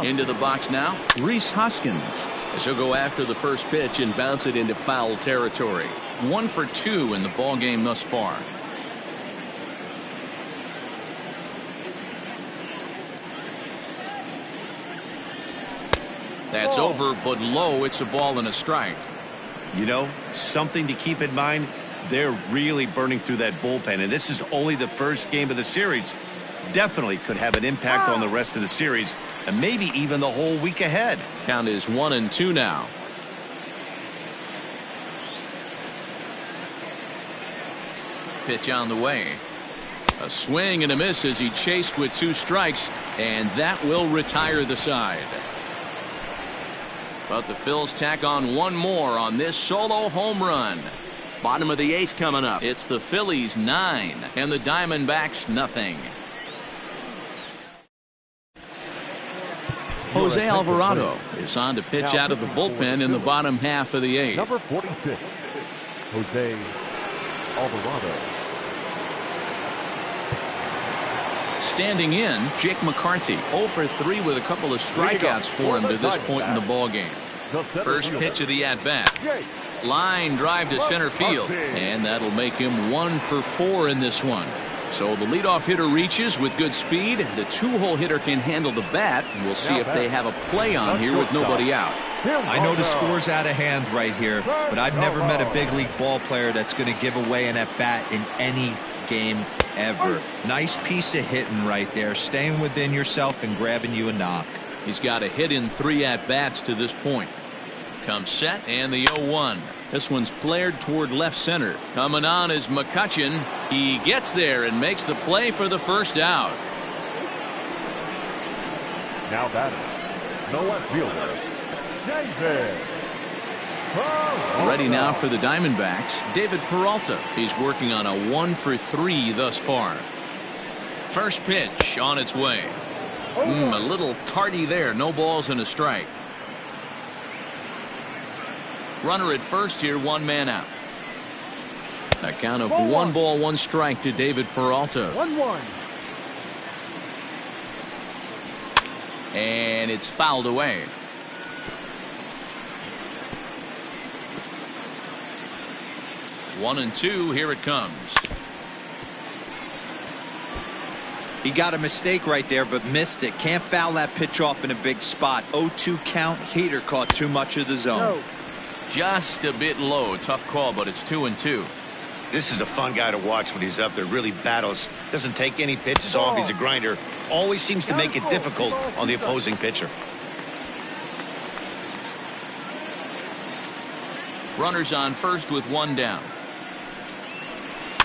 Into the box now, Rhys Hoskins.
As he'll go after the first pitch and bounce it into foul territory.
1 for 2 in the ball game thus far. That's over, but low. It's a ball and a strike.
You know, something to keep in mind, they're really burning through that bullpen, and this is only the first game of the series. Definitely could have an impact on the rest of the series, and maybe even the whole week ahead.
Count is 1-2 now. Pitch on the way. A swing and a miss as he chased with 2 strikes, and that will retire the side. But the Phils tack on 1 more on this solo home run. Bottom of the 8th coming up. It's the Phillies 9 and the Diamondbacks nothing. Jose Alvarado is on to pitch out of the bullpen in the bottom half of the 8th.
Number 46, Jose Alvarado.
Standing in, Jake McCarthy. 0 for 3 with a couple of strikeouts for him to this point in the ball game. First pitch of the at-bat. Line drive to center field, and that'll make him 1 for 4 in this one. So the leadoff hitter reaches with good speed. The 2-hole hitter can handle the bat. We'll see if they have a play on here with nobody out.
I know the score's out of hand right here, but I've never met a big league ball player that's going to give away an at-bat in any game ever. Nice piece of hitting right there, staying within yourself and grabbing you a knock.
He's got a hit in 3 at-bats to this point. Comes set, and the 0-1. This one's flared toward left center. Coming on is McCutchen. He gets there and makes the play for the first out.
Now batting, the left fielder, David.
Ready now for the Diamondbacks, David Peralta. He's working on a 1 for 3 thus far. First pitch on its way. A little tardy there. No balls and a strike. Runner at first here, 1 man out. A count of 1 ball, 1 strike to David Peralta.
1-1.
And it's fouled away. One and 2, here it comes.
He got a mistake right there, but missed it. Can't foul that pitch off in a big spot. 0-2 count. Heater caught too much of the zone.
Just a bit low. Tough call, but it's 2-2.
This is a fun guy to watch when he's up there. Really battles. Doesn't take any pitches off. He's a grinder. Always seems to make it difficult on the opposing pitcher.
Runners on first with 1 down.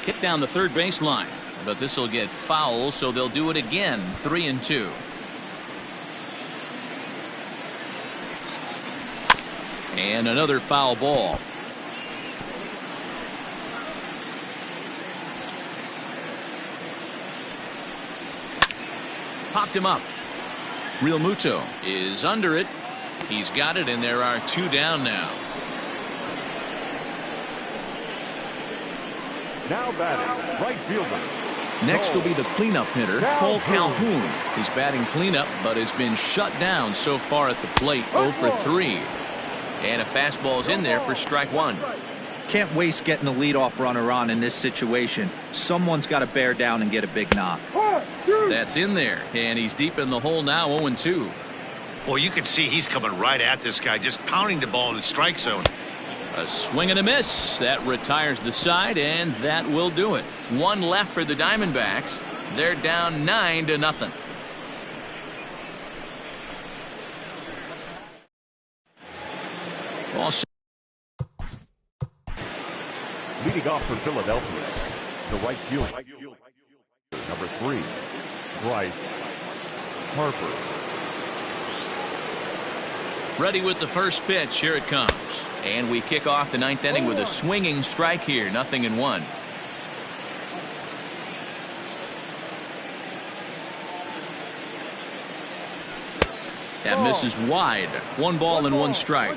Hit down the third baseline, but this will get foul, so they'll do it again. 3-2. And another foul ball. Popped him up. Real Muto is under it. He's got it, and there are 2 down now.
Now batting, right fielder.
Next will be the cleanup hitter, Cole Calhoun. He's batting cleanup, but has been shut down so far at the plate. 0 for 3. And a fastball's in there for strike 1.
Can't waste getting a leadoff runner on in this situation. Someone's got to bear down and get a big knock.
That's in there, and he's deep in the hole now. 0-2.
Boy, you can see he's coming right at this guy, just pounding the ball in the strike zone.
A swing and a miss. That retires the side, and that will do it. 1 left for the Diamondbacks. They're down 9-0. Also,
Leading off for Philadelphia, the right fielder, number 3, Bryce Harper.
ready with the first pitch. Here it comes. And we kick off the 9th inning with a swinging strike here. 0-1. That misses wide. 1 ball and 1 strike.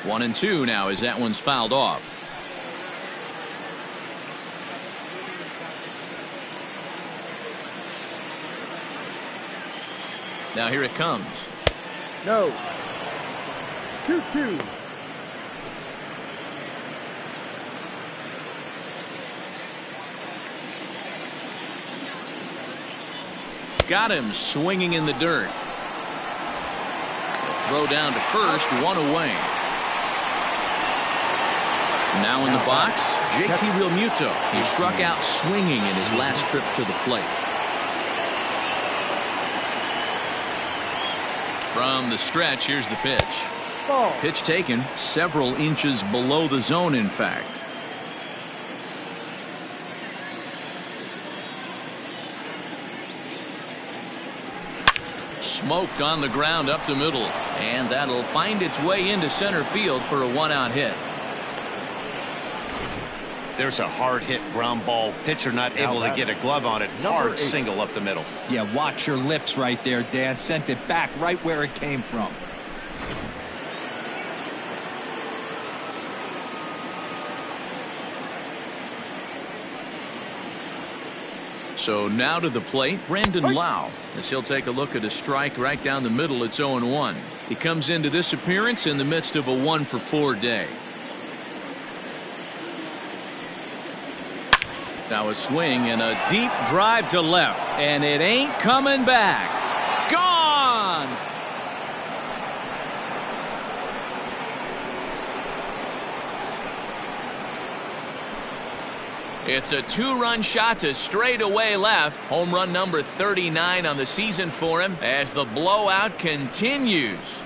1-2 now as that one's fouled off. Now here it comes.
No. 2-2.
Got him swinging in the dirt. The throw down to first, one away. Now in the box, JT Realmuto. He struck out swinging in his last trip to the plate. From the stretch, here's the pitch. Pitch taken several inches below the zone, in fact. Smoked on the ground up the middle, and that'll find its way into center field for a one-out hit.
There's a hard hit ground ball. Pitcher not able to get a glove on it. Hard single up the middle.
Yeah, watch your lips right there, Dan. Sent it back right where it came from.
So now to the plate, Brandon Lau, as he'll take a look at a strike right down the middle. It's 0-1. He comes into this appearance in the midst of a 1-for-4 day. Now a swing and a deep drive to left, and it ain't coming back. Gone! It's a two-run shot to straightaway left. Home run number 39 on the season for him as the blowout continues.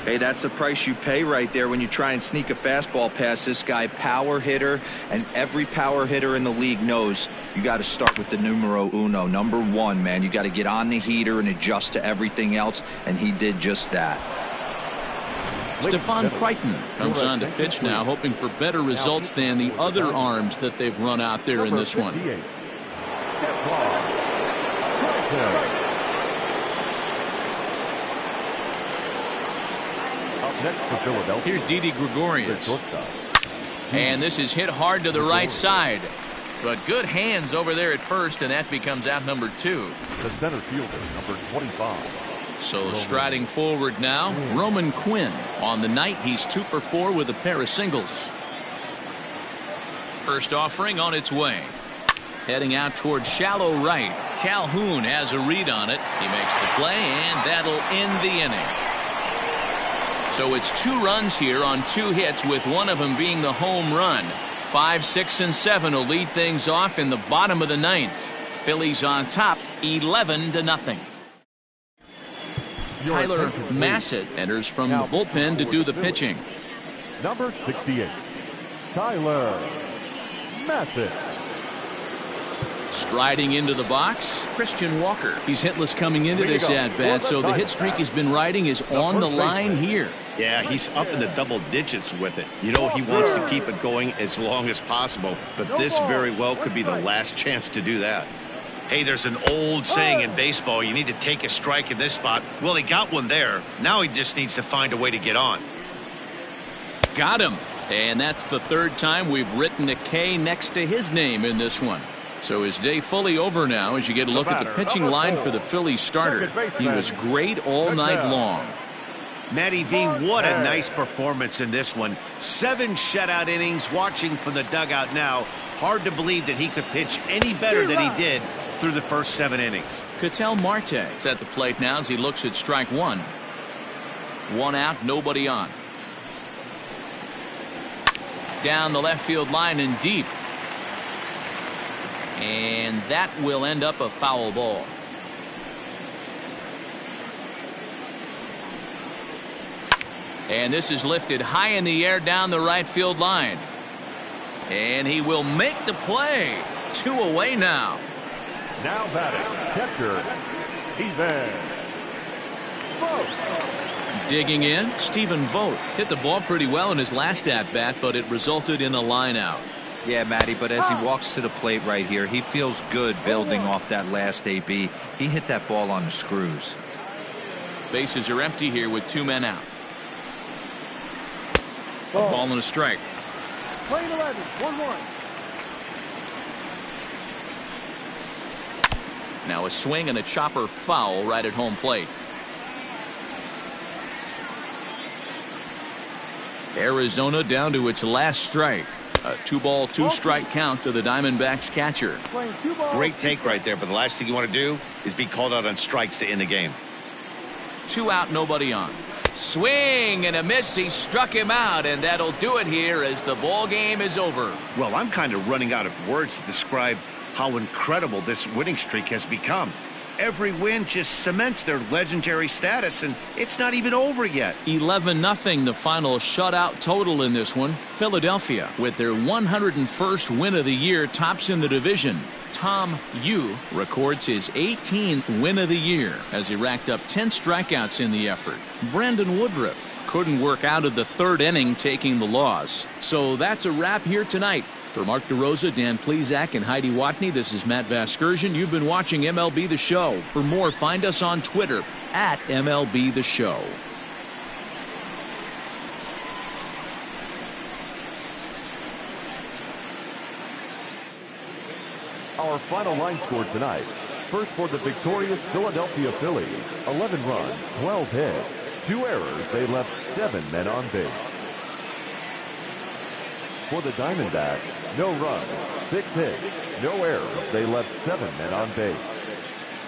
Hey, that's the price you pay right there when you try and sneak a fastball past this guy. Power hitter, and every power hitter in the league knows you got to start with the numero uno, number one, man. You got to get on the heater and adjust to everything else, and he did just that.
Stephon Crichton comes on to pitch now, hoping for better results than the other arms that they've run out there in this one. Here's Didi Gregorius. And this is hit hard to the right side. But good hands over there at first, and that becomes out number 2.
The center fielder, number 25.
So striding forward now, Roman Quinn. On the night, he's 2-for-4 with a pair of singles. First offering on its way. Heading out towards shallow right. Calhoun has a read on it. He makes the play, and that'll end the inning. So it's 2 runs here on 2 hits, with one of them being the home run. 5, 6, and 7 will lead things off in the bottom of the 9th. Phillies on top, 11-0. Tyler Massett enters from the bullpen to do the pitching.
Number 68, Tyler Massett.
Striding into the box, Christian Walker. He's hitless coming into this at-bat, so the hit streak he's been riding is on the line here.
Yeah, he's up in the double digits with it. You know, he wants to keep it going as long as possible, but this very well could be the last chance to do that. Hey, there's an old saying in baseball, you need to take a strike in this spot. Well, he got one there. Now he just needs to find a way to get on.
Got him. And that's the 3rd time we've written a K next to his name in this one. So his day fully over now as you get a look at the pitching line for the Phillies starter. He was great all night long.
Matty V, what a nice performance in this one. 7 shutout innings. Watching from the dugout now, hard to believe that he could pitch any better than he did through the first 7 innings.
Ketel Marte is at the plate now as he looks at strike 1. 1 out, nobody on. Down the left field line and deep. And that will end up a foul ball. And this is lifted high in the air down the right field line. And he will make the play. 2 away now.
Now batting, catcher, Stephen Vogt.
Digging in, Stephen Vogt hit the ball pretty well in his last at-bat, but it resulted in a line out.
Yeah, Matty, but as he walks to the plate right here, he feels good building off that last AB. He hit that ball on the screws.
Bases are empty here with 2 men out. A ball and a strike.
Playing 11, 1-1.
Now a swing and a chopper foul right at home plate. Arizona down to its last strike. A 2-ball, 2-strike count to the Diamondbacks catcher.
Great take right there, but the last thing you want to do is be called out on strikes to end the game.
2 out, nobody on. Swing and a miss. He struck him out, and that'll do it here as the ball game is over.
Well, I'm kind of running out of words to describe how incredible this winning streak has become. Every win just cements their legendary status, and it's not even over yet.
11-0 the final shutout total in this one. Philadelphia, with their 101st win of the year, tops in the division. Tom Yu records his 18th win of the year as he racked up 10 strikeouts in the effort. Brandon Woodruff couldn't work out of the 3rd inning, taking the loss. So that's a wrap here tonight. For Mark DeRosa, Dan Plesac, and Heidi Watney, this is Matt Vasgersian. You've been watching MLB The Show. For more, find us on Twitter at MLB The Show.
Our final line score tonight. First for the victorious Philadelphia Phillies, 11 runs, 12 hits, 2 errors. They left 7 men on base. For the Diamondbacks, no runs, 6 hits, no errors. They left 7 men on base.